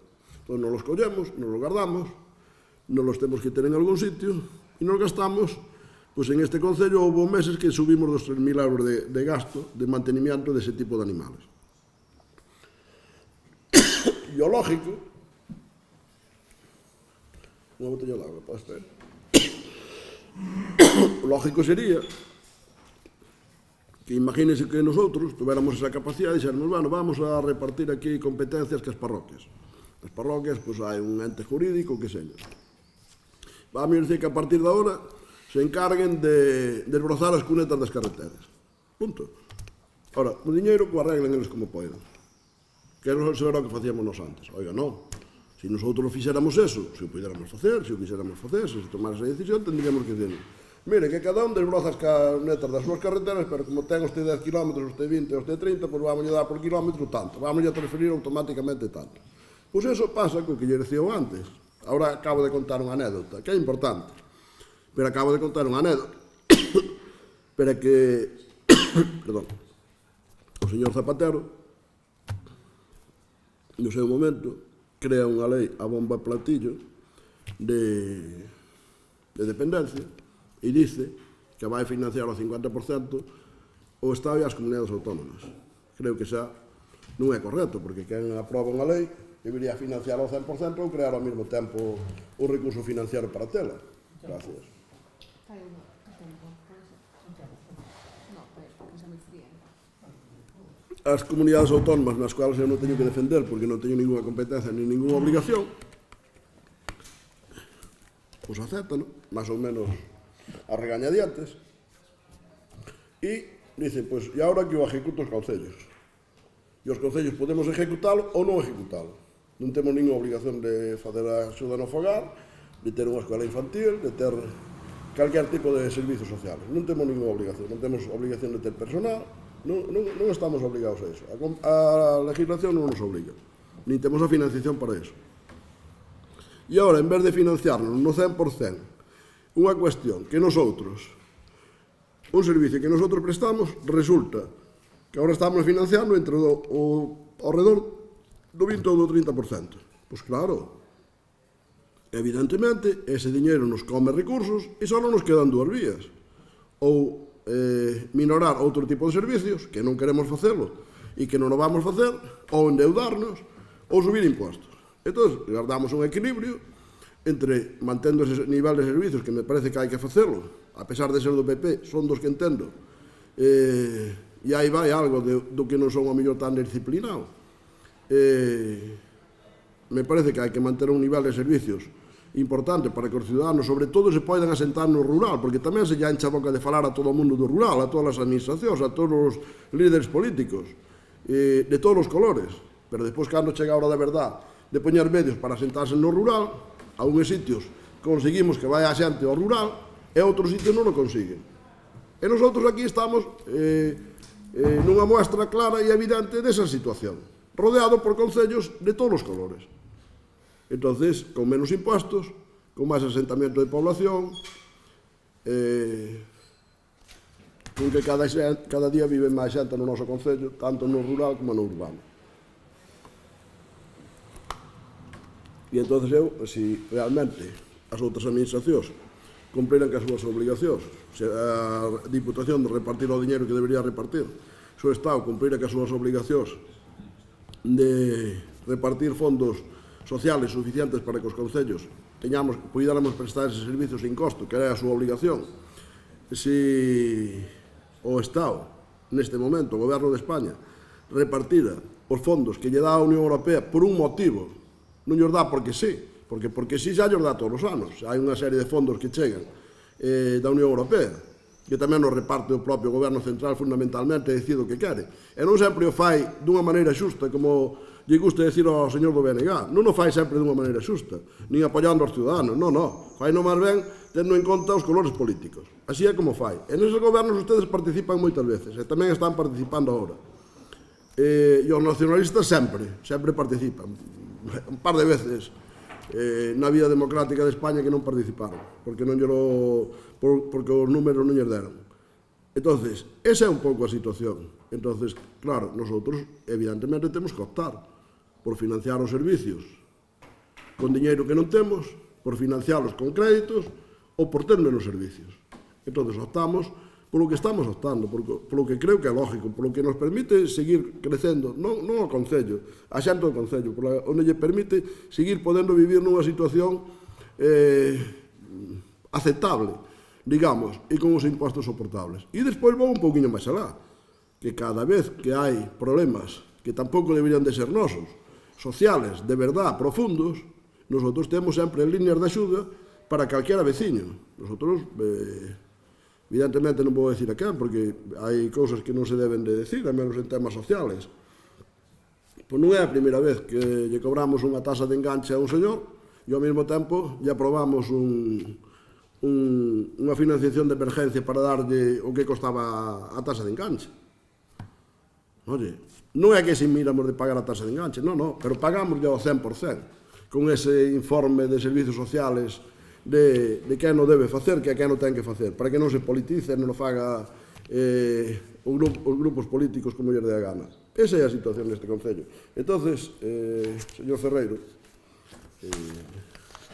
Entón, non los collemos, non los guardamos, non los temos que ter en algún sitio e non gastamos. Pois en este concello houve meses que subimos dos 3.000 euros de gasto de mantenimiento dese tipo de animales. E o lógico, unha botella de agua, pode ser. O lógico sería que imagínense que nosotros tuviéramos esa capacidade e dixéramos, bueno, vamos a repartir aquí competencias que as parroquias. As parroquias, pois hai un ente jurídico, que seña. Vamos a dicir que a partir de agora se encarguen de desbrozar as cunetas das carreteras. Punto. Ora, o diñeiro que o arreglen eles como poidan. Que non era o que facíamos nos antes. Oiga, non. Se nosotros fixéramos eso, se o puidéramos facer, se o quixéramos facer, se tomar esa decisión, tendríamos que decir, mire, que cada un desbroza as cunetas das súas carreteras, pero como ten usted 10 km, usted 20, usted 30, pois vamos a dar por kilómetro tanto, vamos a transferir automáticamente tanto. Pois eso pasa co que lle decía antes. Agora acabo de contar unha anécdota, que é importante. Pero acabo de contar unha anécdota para que o señor Zapatero no seu momento crea unha lei a bomba e platillo de dependencia e dice que vai financiar o 50% o Estado e as comunidades autónomas. Creo que xa non é correcto, porque quen aproba unha lei debería financiar ao 100% ou crear ao mesmo tempo o recurso financiero para tela. Gracias. As comunidades autónomas nas cuales eu non teño que defender porque non teño ninguna competencia ni ninguna obligación, pois aceptan, máis ou menos a regañadientes, e dicen, pois, e agora que o ejecuto os concellos. E os concellos podemos ejecutalo ou non ejecutalo. Non temos ninguna obligación de fazer a axuda no fogar, de ter unha escola infantil, de ter calquer tipo de servizos sociales. Non temos ninguna obligación, non temos obligación de ter personal, non estamos obligados a eso. A legislación non nos obliga, nin temos a financiación para eso. E agora, en vez de financiarnos no 100%, unha cuestión que nosotros, un servicio que nosotros prestamos, resulta que agora estamos financiando entre ao redor do 20 ou do 30%. Pois claro, evidentemente, ese diñeiro nos come recursos e só nos quedan dúas vías. Ou minorar outro tipo de servicios, que non queremos facelo e que non o vamos facer, ou endeudarnos, ou subir impostos. Entón, guardamos un equilibrio entre mantendo ese nivel de servicios, que me parece que hai que facelo, a pesar de ser do PP, son dos que entendo, e aí vai algo do que non son o mellor tan disciplinado. Me parece que hai que manter un nivel de servicios importante para que os ciudadanos, sobre todo, se poidan asentar no rural, porque tamén se lle enche a boca de falar a todo o mundo do rural, a todas as administracións, a todos os líderes políticos, de todos os colores. Pero despois, cando chega a hora da verdad de poñer medios para asentarse no rural, a unhos sitios conseguimos que vai a xente ao rural, e outros sitios non o consiguen. E nosotros aquí estamos nunha muestra clara e evidente desa situación, rodeado por concellos de todos os colores. Entonces, con menos impuestos, con máis asentamiento de población, con que cada día vive máis xente no noso concello, tanto no rural como no urbano. E entón, se realmente as outras administracións cumpriran as súas obligacións, se a Diputación de repartir o diñeiro que debería repartir, se o Estado cumprira as súas obligacións de repartir fondos sociales suficientes para que os concellos puidáramos prestar ese servicio sin costo, que era a súa obligación. Se o Estado, neste momento, o Goberno de España, repartira os fondos que lle dá a Unión Europea por un motivo, non llos dá porque sí, porque sí xa llos dá todos os anos. Hai unha serie de fondos que chegan da Unión Europea, que tamén nos reparte o propio Goberno Central fundamentalmente, decide o que quere. E non sempre o fai dunha maneira xusta, como lle gusta decir ao señor do BNG. Non o fai sempre dunha maneira xusta, nin apoiando aos ciudadanos, non. Fai no máis ben tendo en conta os colores políticos. Así é como fai. E neses gobernos ustedes participan moitas veces, e tamén están participando agora. E os nacionalistas sempre participan. Un par de veces na vida democrática de España que non participaron, porque os números non lles deron. Entonces, esa é un pouco a situación. Entonces, claro, nosotros evidentemente temos que optar por financiar os servicios con diñeiro que non temos, por financialos con créditos ou por ter menos servicios. Entonces, optamos polo que estamos optando, polo que creo que é lógico, polo que nos permite seguir crecendo, non o Concello, a xente do Concello, onde lle permite seguir podendo vivir nunha situación aceptable, digamos, e con os impostos soportables. E despois vou un pouquinho máis alá, que cada vez que hai problemas que tampouco deberían de ser nosos, sociales, de verdad, profundos, nosotros temos sempre líneas de axuda para calquera veciño. Nosotros, evidentemente non vou decir a quen, porque hai cousas que non se deben de decir, a menos en temas sociales. Pois non é a primeira vez que lle cobramos unha tasa de enganche a un señor e ao mesmo tempo lle aprobamos unha financiación de emergencia para darlle o que costaba a tasa de enganche. Oye, non é que se miramos de pagar a tasa de enganche, non, pero pagamos ao 100%, con ese informe de servicios sociales de quen o debe facer, que a quen o ten que facer, para que non se politice, non o faga os grupos políticos como lles dé a gana. Esa é a situación neste Concello. Entonces, señor Ferreiro,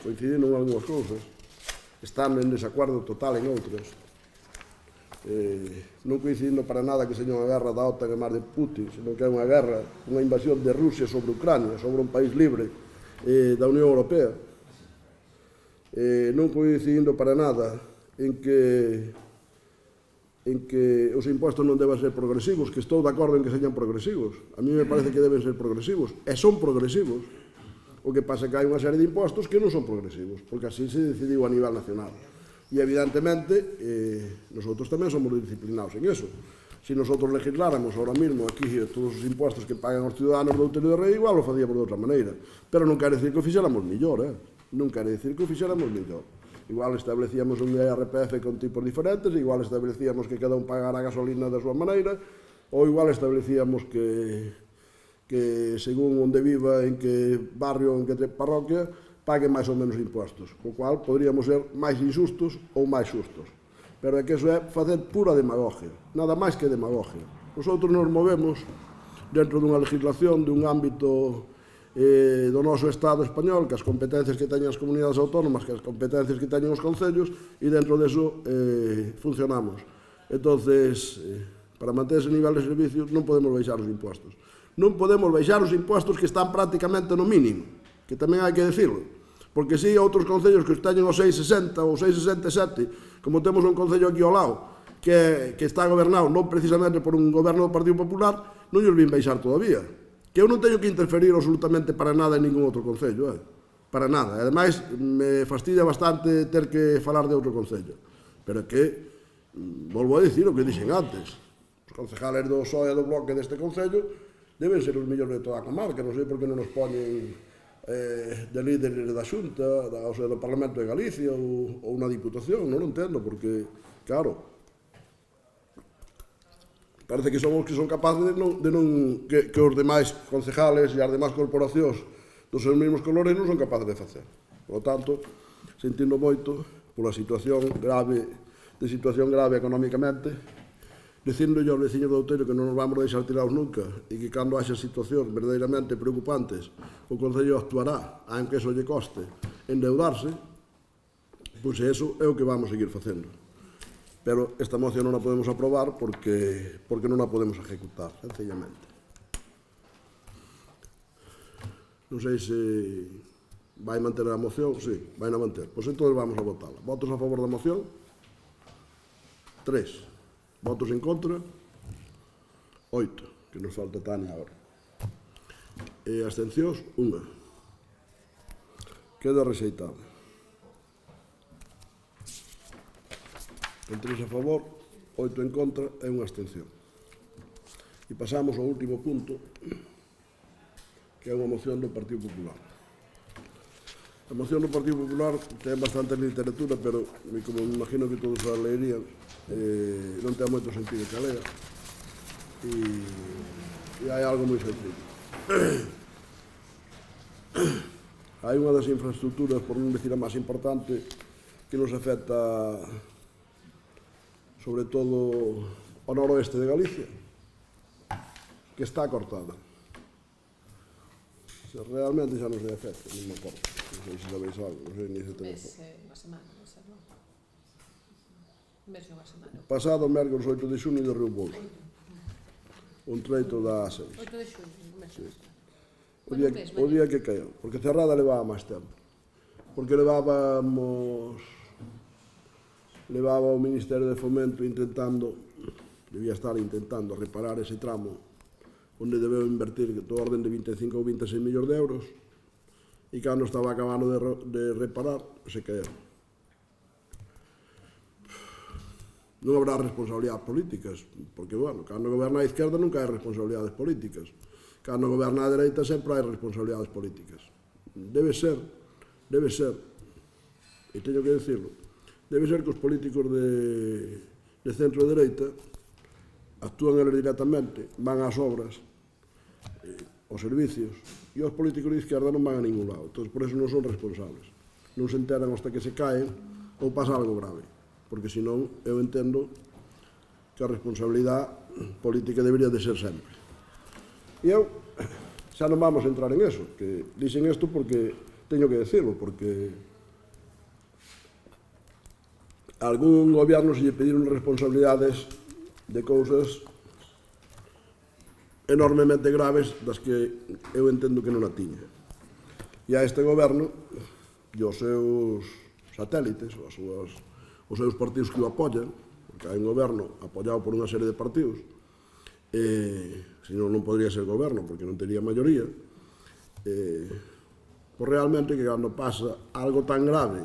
coincidindo en algunhas cousas, están en desacuerdo total en outras, non coincidindo para nada que seña unha guerra da OTAN e máis de Putin, senón que é unha guerra, unha invasión de Rusia sobre Ucrania, sobre un país libre da Unión Europea. Non coincidindo para nada en que os impostos non deban ser progresivos, que estou de acordo en que señan progresivos. A mí me parece que deben ser progresivos, e son progresivos. O que pasa é que hai unha serie de impostos que non son progresivos, porque así se decidiu a nivel nacional. E evidentemente, nosotros tamén somos disciplinados en eso. Se nosotros legisláramos ahora mismo aquí todos os impostos que pagan os ciudadanos do Outeiro de Rei, igual o facíamos de outra maneira. Pero non quere decir que o fixéramos millor, non quere decir que o fixéramos mellor. Igual establecíamos un IRPF con tipos diferentes, igual establecíamos que cada un pagara a gasolina da súa maneira, ou igual establecíamos que según onde viva, en que barrio, en que parroquia, pague máis ou menos impostos, co cual poderíamos ser máis injustos ou máis justos. Pero é que eso é facer pura demagogia, nada máis que demagogia. Nosotros nos movemos dentro dunha legislación, dun ámbito do noso Estado español, que as competencias que teñen as comunidades autónomas, que as competencias que teñen os concellos, e dentro deso funcionamos. Entonces, para manter ese nivel de servicios non podemos baixar os impostos. Non podemos baixar os impostos que están prácticamente no mínimo, que tamén hai que decirlo, porque si outros concellos que teñen o 6,60 ou 6,67, como temos un concello aquí ao lado, que está gobernado non precisamente por un goberno do Partido Popular, non lles vin baixar todavía. Que eu non teño que interferir absolutamente para nada en ningún outro concello, para nada. Ademais, me fastidia bastante ter que falar de outro concello. Pero é que, volvo a dicir o que dixen antes, os concejales do PSOE e do Bloque deste concello deben ser os mellores de toda a comarca, non sei por que non nos poñen de líderes da Xunta, o sea, do Parlamento de Galicia ou unha diputación, non o entendo, porque, claro, parece que son os que son capaces que os demais concejales e as demais corporacións dos seus mesmos colores non son capaces de facer. Por lo tanto, sentindo moito pola situación grave económicamente, dicindolle aos veciños do Outeiro que non nos vamos deixar tirados nunca e que cando haxa situacións verdadeiramente preocupantes o Concello actuará, aunque eso lle coste endeudarse, pois eso é o que vamos seguir facendo. Pero esta moción non a podemos aprobar porque non a podemos ejecutar, sencillamente. Non sei se vai manter a moción, sí, vai a manter. Pois entón vamos a votarla. Votos a favor da moción? 3. Votos en contra? 8, que nos falta Tania agora. E abstencións? 1. Queda rexeitada. Con 3 a favor, 8 en contra e unha abstención. E pasamos ao último punto, que é unha moción do Partido Popular. A moción do Partido Popular ten bastante literatura, pero como me imagino que todos a leerían, non ten moito sentido que a lea, e hai algo moi sencillo. Hai unha das infraestructuras, por non decir a máis importante, que nos afecta sobre todo ao noroeste de Galicia, que está cortada. Realmente xa non se afecta, non me acordo. Non sei se sabeis algo, non sei ni se ten unha semana, non sei, non? Verse unha semana. Pasado mércoles 8 de xunio de Río Bolso. Un treito da A6. 8 de xunio, un mes. O día que caeu, porque cerrada levaba máis tempo. Porque levaba o Ministerio de Fomento debía estar intentando reparar ese tramo onde debeu invertir do orden de 25 ou 26 millóns de euros, e cando estaba acabando de reparar, se caeu. Non habrá responsabilidades políticas, porque, bueno, cando goberna a izquierda nunca hai responsabilidades políticas. Cando goberna a dereita sempre hai responsabilidades políticas. Debe ser, e teño que decirlo, debe ser que os políticos de centro e dereita actúan eles directamente, van ás obras, aos servicios, e os políticos de izquierda non van a ningún lado. Entón, por eso non son responsables. Non se enteran hasta que se caen ou pasa algo grave. Porque, senón, eu entendo que a responsabilidade política debería de ser sempre. E eu xa non vamos a entrar en eso, que dixen isto porque teño que decirlo, porque a algún gobierno se lle pediron responsabilidades de cousas enormemente graves das que eu entendo que non a tiña. E a este goberno e os seus satélites, os seus partidos que o apoian, porque hai un goberno apoiado por unha serie de partidos, senón non podría ser goberno porque non tería maioría, pois realmente que cando pasa algo tan grave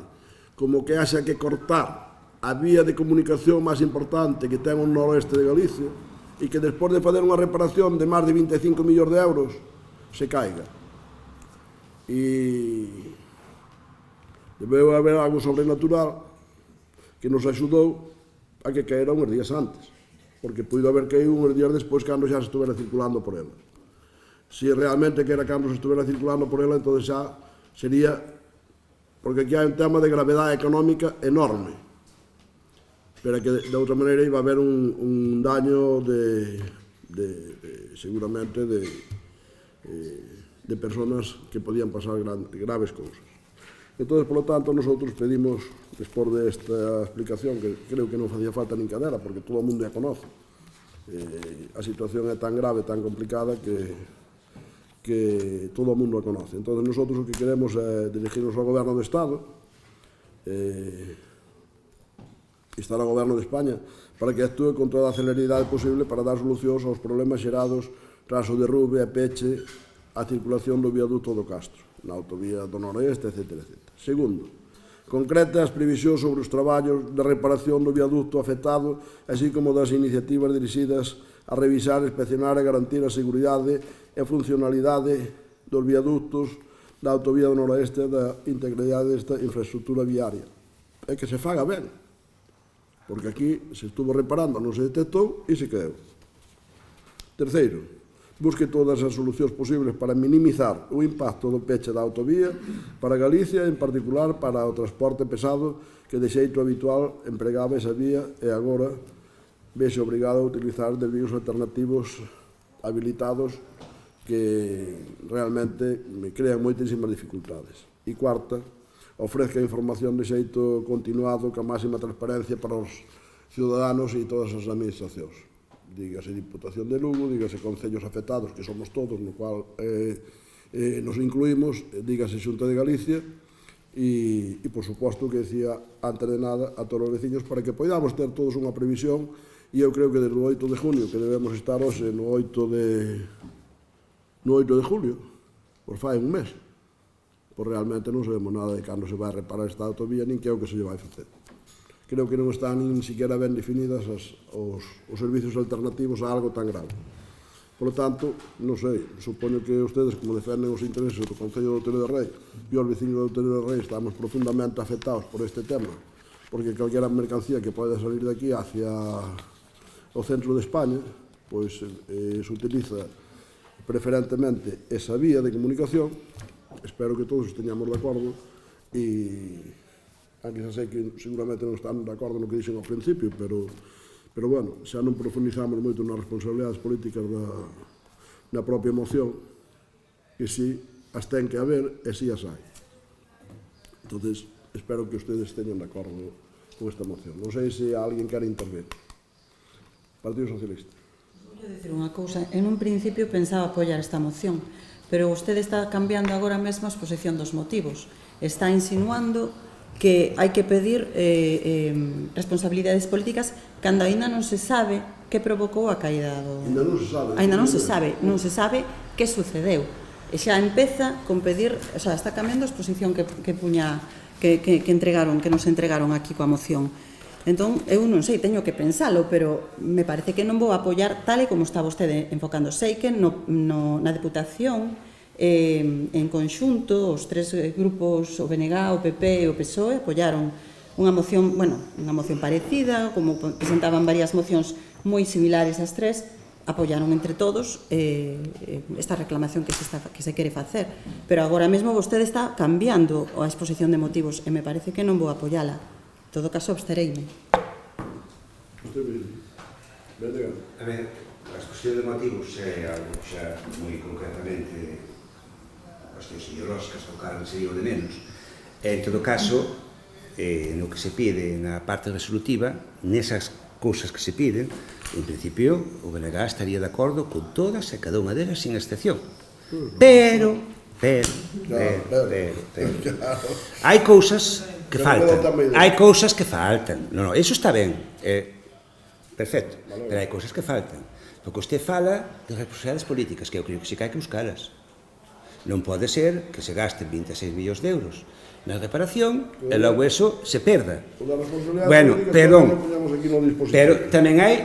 como que haxa que cortar a vía de comunicación máis importante que ten o noroeste de Galicia e que despois de fazer unha reparación de máis de 25 millóns de euros se caiga. E debeu haber algo sobrenatural que nos axudou a que caera uns días antes, porque puido haber caído uns días despois cando xa se estuvera circulando por ela. Se realmente que era cando se estuvera circulando por ela, entón xa sería, porque aquí hai un tema de gravedade económica enorme, pero que de outra maneira iba a haber un daño seguramente de personas que podían pasar graves cousas. Entón, por lo tanto, nosotros pedimos, despois desta explicación, que creo que non facía falta nin cadera, porque todo o mundo a conoce, a situación é tan grave, tan complicada, que todo o mundo a conoce. Entón, nosotros o que queremos é dirigirnos ao Goberno do Estado, instar ao Goberno de España para que actúe con toda a celeridade posible para dar solucións aos problemas xerados tras o derrube e peche a circulación do viaduto do Castro, na autovía do Noroeste, etc. Segundo, concreta as previsións sobre os traballos de reparación do viaducto afectado, así como das iniciativas dirixidas a revisar, inspeccionar e garantir a seguridade e funcionalidade dos viaductos da autovía do noroeste da integridade desta infraestructura viaria. É que se faga ben, porque aquí se estuvo reparando, non se detectou e se quedou. Terceiro, busque todas as solucións posibles para minimizar o impacto do peche da autovía para Galicia, en particular para o transporte pesado que de xeito habitual empregaba esa vía e agora vese obrigado a utilizar desvíos alternativos habilitados que realmente me crean moitísimas dificultades. E cuarta, ofrezca información de xeito continuado ca máxima transparencia para os ciudadanos e todas as administracións. Dígase Diputación de Lugo, dígase Concellos afectados, que somos todos, no cual nos incluímos, dígase Xunta de Galicia, e, por suposto, que decía, antes de nada, a todos os veciños, para que podamos ter todos unha previsión, e eu creo que desde o 8 de junio, que debemos estar hoxe no 8 de julio, por fai un mes, pois realmente non sabemos nada de cando se vai reparar esta autovía, nin que é o que se lle vai facer. Creo que non están nin siquiera ben definidas os servicios alternativos a algo tan grave. Por lo tanto, non sei, supoño que ustedes, como defenden os intereses do Concello de Outeiro de Rei e os vecinos de Outeiro de Rei, estamos profundamente afectados por este tema, porque calquera mercancía que pode salir de aquí hacia o centro de España, pois se utiliza preferentemente esa vía de comunicación. Espero que todos esteñamos de acordo e aquí xa sei que seguramente non están de acordo no que dixen ao principio, pero bueno, xa non profundizamos moito nas responsabilidades políticas da propia moción, que si as ten que haber e si as hai. Entonces, espero que ustedes esteñan de acordo con esta moción. Non sei se alguén quere intervir. Partido Socialista. Vou dicir unha cousa, en un principio pensaba apoiar esta moción, pero vostede está cambiando agora mesmo a exposición dos motivos. Está insinuando que hai que pedir responsabilidades políticas cando aínda non se sabe que provocou a caída do... Ainda non se sabe. Aínda non se sabe que sucedeu. E xa empeza con pedir, o sea, está cambiando a exposición que entregaron, que nos entregaron aquí coa moción. Entón, eu non sei, teño que pensalo, pero me parece que non vou apoiar tal e como está vostede enfocando. Sei que na Deputación, en conxunto, os tres grupos, o BNG, o PP e o PSOE, apoiaron unha moción, bueno, unha moción parecida, como presentaban varias mocións moi similares ás tres, apoiaron entre todos esta reclamación que se quere facer. Pero agora mesmo vostede está cambiando a exposición de motivos e me parece que non vou apoiala. En todo caso, abstereime. A ver, a exposición de motivos é algo xa moi concretamente cuestións ideolóxicas, o cal sería o de menos. En todo caso, no que se pide na parte resolutiva, nesas cousas que se piden, en principio, o BNG estaría de acordo con todas e cada unha delas sin excepción. Pero hai cousas que faltan. Hai cousas que faltan. Non, iso está ben. Perfecto. Pero hai cousas que faltan. Porque usted fala de responsabilidades políticas, que eu creo que se hai que buscalas. Non pode ser que se gasten 26 millóns de euros na reparación e logo eso se perda. Bueno, perdón, pero tamén hai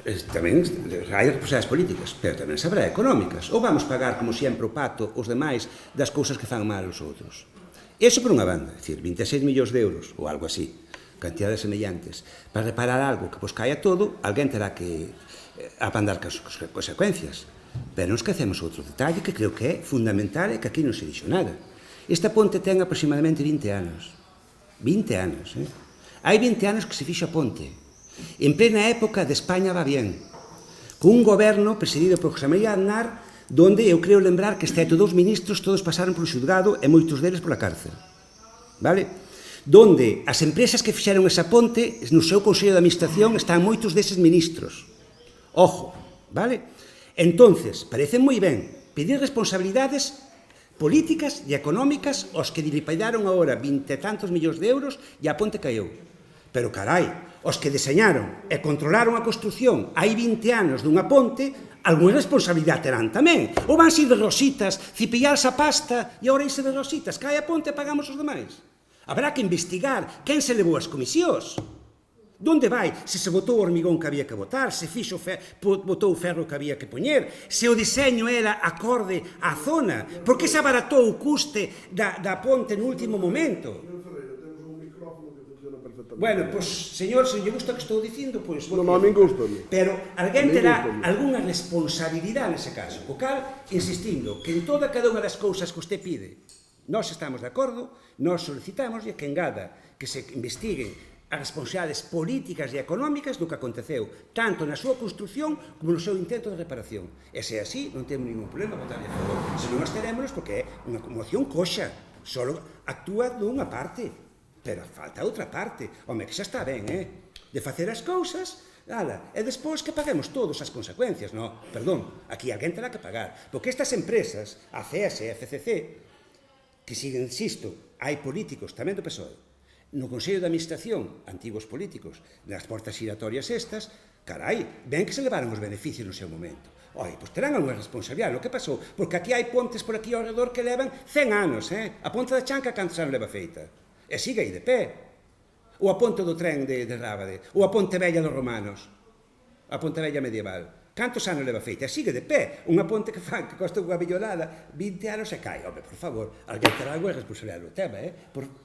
responsabilidades políticas, pero tamén habrá económicas. Ou vamos pagar, como sempre, o pato os demais das cousas que fan mal os outros. Eso por unha banda, é dicir, 26 millóns de euros, ou algo así, cantidades semellantes, para reparar algo que pois caia todo, alguén terá que apandar as consecuencias. Pero non esquecemos outro detalle que creo que é fundamental e que aquí non se dixo nada. Esta ponte ten aproximadamente 20 anos. 20 anos, Hai 20 anos que se fixo a ponte. En plena época de España va bien. Con un goberno presidido por José María Aznar, donde eu creo lembrar que excepto 2 ministros todos pasaron polo xulgado e moitos deles pola cárcel. Vale? Donde as empresas que fixeron esa ponte, no seu Consello de Administración, están moitos deses ministros. Ojo, vale? Entonces, parece moi ben pedir responsabilidades políticas e económicas aos que dilapidaron agora 20 e tantos millóns de euros e a ponte caeu. Pero carai, os que deseñaron e controlaron a construción hai 20 anos dunha ponte, algunha responsabilidade terán tamén. Ou van ser de rositas, cipillarse a pasta e agora ise de rositas, cae a ponte e pagamos os demais. Habrá que investigar quen se levou as comisións. Donde vai? Se botou o hormigón que había que botar, se botou o ferro que había que poñer, se o diseño era acorde á zona, por que se abaratou o custe da ponte no último momento? Bueno, pois, señor, se lle gusta o que estou dicindo, pois... Non, a min gusta. Pero alguén terá algunha responsabilidade nese caso, co cal, insistindo, que en toda cada unha das cousas que usted pide, nós estamos de acordo, nós solicitamos que engada que se investiguen as responsabilidades políticas e económicas do que aconteceu, tanto na súa construción como no seu intento de reparación. E se é así, non temos ningún problema votarle a favor. Se non as teremos, porque é unha moción coxa, só actúa dunha parte, pero falta outra parte. Home, que xa está ben, de facer as cousas, e despois que paguemos todos as consecuencias. No, perdón, aquí alguén terá que pagar, porque estas empresas, a CEAS e a FCC, que siguen, insisto, hai políticos tamén do PSOE, no Consello de Administración, antigos políticos, das portas giratorias estas, carai, ben que se levaron os beneficios no seu momento. Oi, pois terán algunha responsabilidade. O que pasou? Porque aquí hai pontes por aquí ao redor que levan 100 anos, A ponte da Chanca cantos anos leva feita? E sigue aí de pé. Ou a ponte do tren de Rábade, ou a ponte vella dos romanos, a ponte vella medieval. Cantos anos leva feita? E sigue de pé. Unha ponte que costa unha millonada, 20 anos e cai. Home, por favor, alguén terá algo de responsabilidade no tema,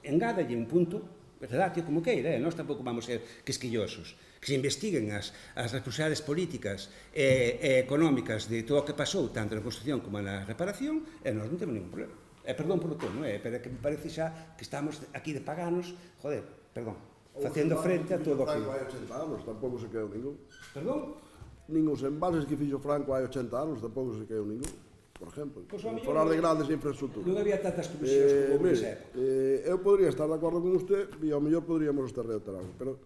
Engádalle un punto relativo como queira, Nós tampouco vamos ser quisquillosos. Que se investiguen as responsabilidades políticas e económicas de todo o que pasou, tanto na construcción como na reparación, e nós non temos ningún problema. Perdón polo tono, pero que me parece xa que estamos aquí de paganos, facendo frente a todo o que... Franco hai 80 anos, tampouco se quedou ningún. Perdón? Ningún embalses que fixo Franco hai 80 anos, tampouco se quedou ningún, por exemplo. Falar de grandes infraestructuras. Non había tantas comisións como nesa época. Eu podría estar de acordo con usted e ao mellor podríamos estar de atrás, pero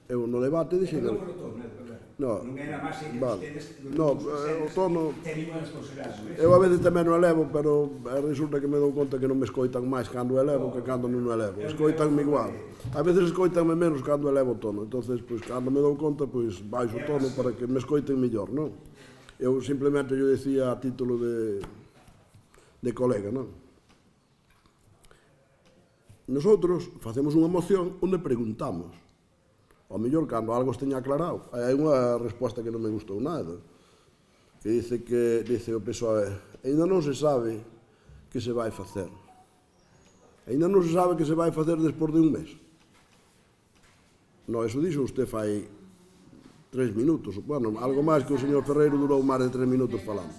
eu no debate dixen... Perdón polo tono, non era máis que ustedes... No, o tono... Teñen unha responsabilidade. Eu a veces tamén o elevo, pero resulta que me dou conta que non me escoitan máis cando elevo que cando non o elevo. Escoitanme igual. A veces escoitanme menos cando elevo o tono. Entonces, pois, cando me dou conta, pois, baixo o tono para que me escoiten mellor, non? Eu simplemente yo decía a título de colega, non? Nosotros facemos unha moción onde preguntamos. Ao mellor, cando algo se teña aclarado, hai unha resposta que non me gustou nada, que dice o PSOE, ainda non se sabe que se vai facer. Ainda non se sabe que se vai facer despois de un mes. Non, eso dixo usted fai 3 minutos, bueno, algo máis que o señor Ferreiro durou máis de 3 minutos falando.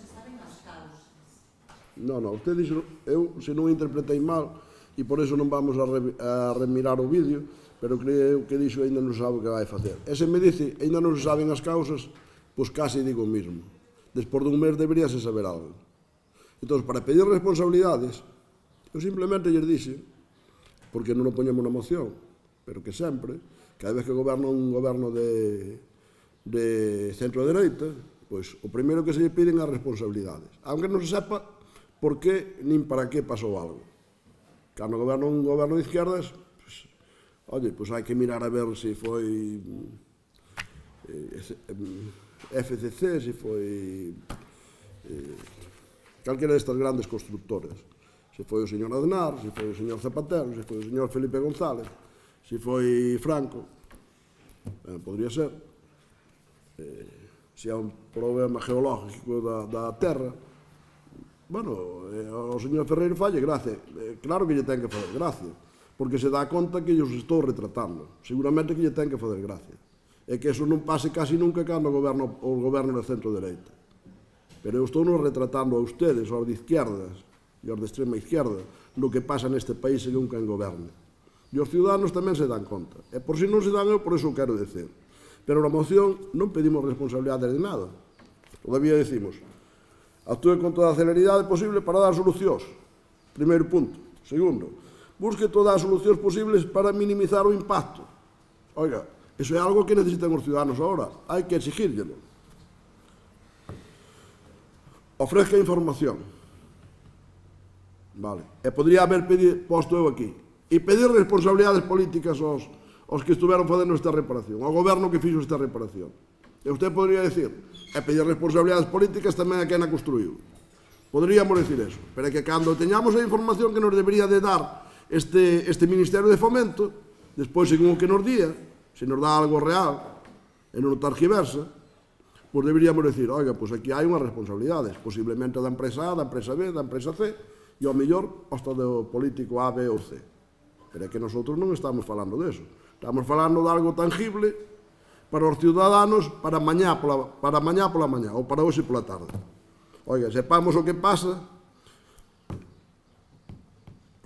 Non, usted dixo, eu se non interpretei mal, e por eso non vamos a remirar o vídeo, pero creo que dixo ainda non sabe o que vai facer. E se me dice, ainda non se saben as causas, pois casi digo o mismo. Despois de un mes deberíase saber algo. Entón, para pedir responsabilidades, eu simplemente lles dixe, porque non o poñemos na moción, pero que sempre, cada vez que goberna un goberno de centro-dereita, pois o primeiro que se lle piden as responsabilidades. Aunque non se sepa por que nin para que pasou algo. Cando goberna un goberno de izquierdas, pois hai que mirar a ver se foi FCC, se foi calquera destas grandes constructoras, se foi o señor Aznar, se foi o señor Zapatero, se foi o señor Felipe González, se foi Franco, podría ser, se há un problema geológico da terra, bueno, ao señor Ferreiro falle gracia, claro que lle ten que fazer gracia, porque se dá conta que os estou retratando. Seguramente que lle ten que fazer gracia. E que eso non pase casi nunca cando o goberno da centro-dereita. Pero eu estou nos retratando a ustedes, aos de izquierdas e aos de extrema izquierda, no que pasa neste país según quen goberne. E os ciudadanos tamén se dan conta. E por si non se dan, eu por eso o quero decir. Pero na moción non pedimos responsabilidade de nada. Todavía decimos, actúe con toda a celeridade posible para dar solucións. Primeiro punto. Segundo, busque todas as solucións posibles para minimizar o impacto. Oiga, eso é algo que necesitan os ciudadanos agora. Hai que exigírselo. Ofrezca información. Vale. E podría haber posto eu aquí. E pedir responsabilidades políticas aos que estuveron facendo esta reparación, ao goberno que fixo esta reparación. E usted podría decir, e pedir responsabilidades políticas tamén a quen a construiu. Podríamos decir eso. Pero é que cando teñamos a información que nos debería de dar este Ministerio de Fomento, Despois, según o que nos día, se nos dá algo real e non targiversa, pois deberíamos decir, oiga, pois aquí hai unhas responsabilidades, posiblemente da empresa A, da empresa B, da empresa C, e ao mellor hasta do político A, B ou C. Pero é que nosotros non estamos falando deso. Estamos falando de algo tangible para os ciudadanos para mañá pola mañá ou para hoxe pola tarde. Oiga, sepamos o que pasa,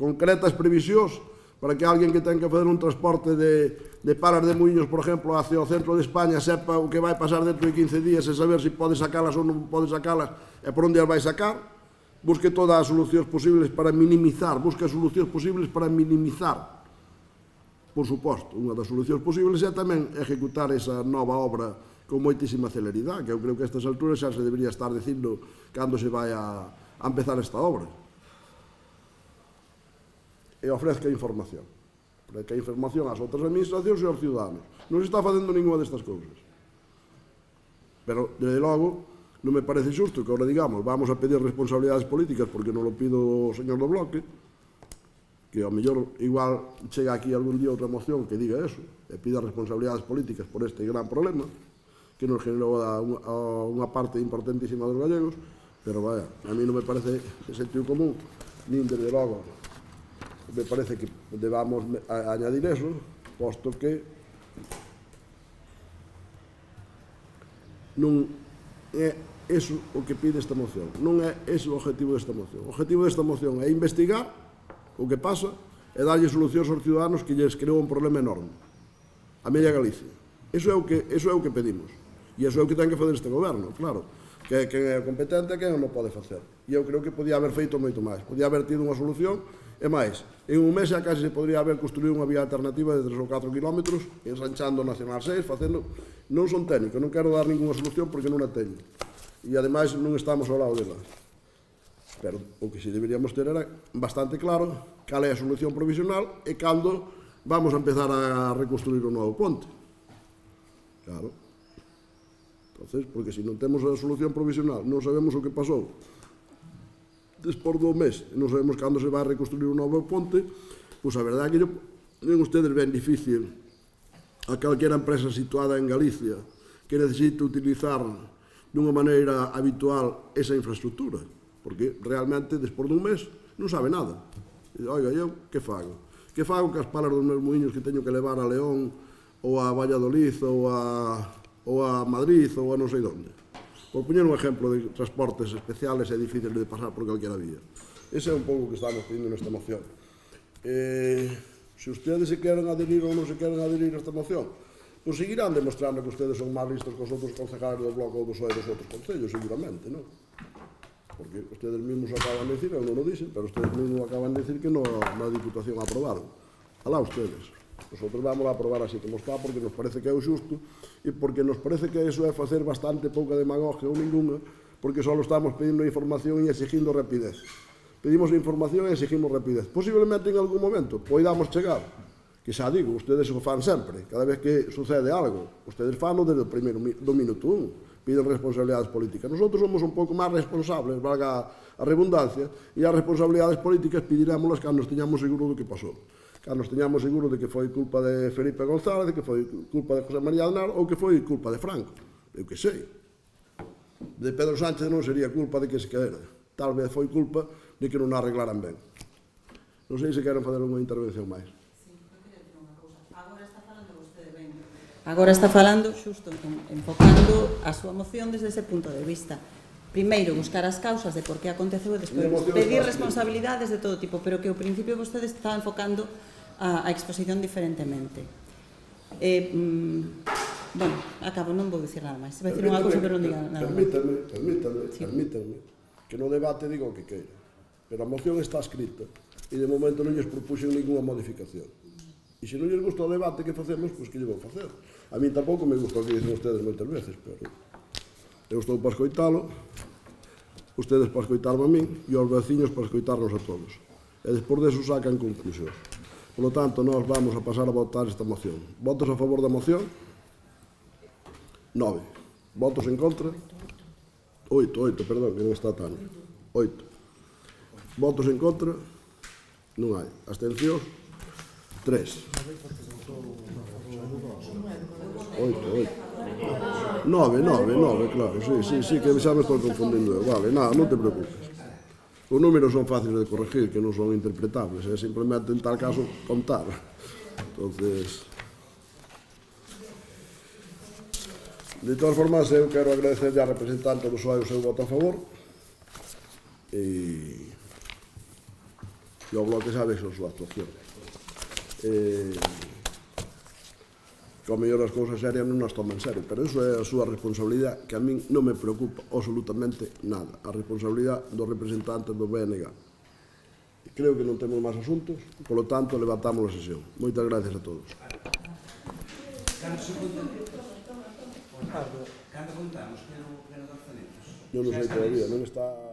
concretas previsións para que alguén que ten que fazer un transporte de Palas de Muiños, por exemplo, hacia o centro de España, sepa o que vai pasar dentro de 15 días e saber se pode sacalas ou non pode sacalas e por onde as vai sacar. Busque todas as solucións posibles para minimizar, por suposto. Unha das solucións posibles é tamén ejecutar esa nova obra con moitísima celeridade, que eu creo que a estas alturas xa se debería estar dicindo cando se vai a empezar esta obra. E ofrezca información. Ofrezca información ás outras administracións e aos ciudadanos. Non se está facendo ninguna destas cousas. Pero, desde logo, non me parece xusto que ahora digamos vamos a pedir responsabilidades políticas porque non lo pido o señor do Bloque, que ao mellor igual chega aquí algún día outra moción que diga eso, e pida responsabilidades políticas por este gran problema que nos generou a unha parte importantísima dos gallegos, pero vaya, a mí non me parece de sentido común, nin desde logo me parece que debamos añadir eso, posto que non é eso o que pide esta moción, non é ese o objetivo desta moción. O objetivo desta moción é investigar o que pasa e darlle solucións aos ciudadanos que lles creou un problema enorme a media Galicia. Eso é o que pedimos e eso é o que ten que fazer este goberno, claro, que quen é competente e quen non pode facer. E eu creo que podía haber feito moito máis, podía haber tido unha solución e máis, en un mes xa case se podría haber construído unha vía alternativa de 3 ou 4 kilómetros ensanchando o Nacional 6, facendo, non son técnico, non quero dar ninguna solución porque non a teño e ademais non estamos ao lado dela. Pero o que si deberíamos ter era bastante claro cal é a solución provisional e cando vamos a empezar a reconstruir o novo ponte. Claro. Entonces, porque se non temos a solución provisional, non sabemos o que pasou despois do mes, e non sabemos cando se vai reconstruir o novo ponte, pois a verdade é que ven ustedes ben difícil a calquera empresa situada en Galicia que necesite utilizar dunha maneira habitual esa infraestructura, porque realmente, despois dun mes, non sabe nada. E, oiga, eu, que fago? Que fago que as palas dos meus muiños que teño que levar a León, ou a Valladolid, ou a Madrid, ou a non sei onde? Por poñer un exemplo de transportes especiales e difíciles de pasar por calquera vía. Ese é un pouco o que estamos pedindo nesta moción. Se ustedes se queren adherir ou non se queren adherir a esta moción, pois seguirán demostrando que ustedes son máis listos que os outros concejales do Bloque ou dos outros concellos, seguramente, non? Porque ustedes mesmos acaban de decir, eu non o dixen, pero ustedes mesmos acaban de decir que na Diputación aprobaron. Alá ustedes. Nosotros vamos a aprobar así como está porque nos parece que é o xusto e porque nos parece que eso é facer bastante pouca demagogia ou ninguna, porque só estamos pedindo información e exigindo rapidez. Pedimos información e exigimos rapidez. Posiblemente en algún momento poidamos chegar, que xa digo, ustedes o fan sempre, cada vez que sucede algo, ustedes fano desde o primeiro do minuto 1, piden responsabilidades políticas. Nosotros somos un pouco máis responsables, valga a redundancia, e as responsabilidades políticas pedirámolas cando teñamos seguro do que pasou. Cando teñamos seguro de que foi culpa de Felipe González, de que foi culpa de José María Aznar ou que foi culpa de Franco. Eu que sei. De Pedro Sánchez non sería culpa de que se caera. Tal vez foi culpa de que non a arreglaran ben. Non sei se queren fazer unha intervención máis. Agora está falando xusto enfocando a súa moción desde ese punto de vista. Primeiro, buscar as causas de por que aconteceu e despois pedir responsabilidades de todo tipo, pero que ao principio vostede está enfocando a exposición diferentemente. Bueno, acabo, non vou dicir nada máis. Se vai dicir unha cousa, pero non diga nada máis. Permítame, que no debate digo o que queira. Pero a moción está escrita e de momento non lles propuxen ninguna modificación. E se non lles gusta o debate que facemos, pois que lle vou facer. A mí tampouco me gusta o que dicen ustedes moitas veces, pero eu estou para escoitalo, ustedes para escoitarme a min e os veciños para escoitarnos a todos. E despois deso sacan conclusións. Por lo tanto, nós vamos a pasar a votar esta moción. Votos a favor da moción? 9. Votos en contra? 8, perdón, que non está tan. 8. Votos en contra? Non hai. Abstencións? 3. 9, claro, sí, que xa me estou confundindo. Vale, nada, non te preocupes. Os números son fáciles de corregir, que non son interpretables, é simplemente en tal caso contar. Entonces, de todas formas, eu quero agradecer a representante do PSOE o seu voto a favor e o Bloque sabe a súa actuación. Que ao mellor as cousas serias non as toman en serio, pero iso é a súa responsabilidade, que a min non me preocupa absolutamente nada. A responsabilidade dos representantes do BNG. Creo que non temos máis asuntos, polo tanto, levantamos a sesión. Moitas gracias a todos. Cando contamos que non 200? Non sei todavía, non está...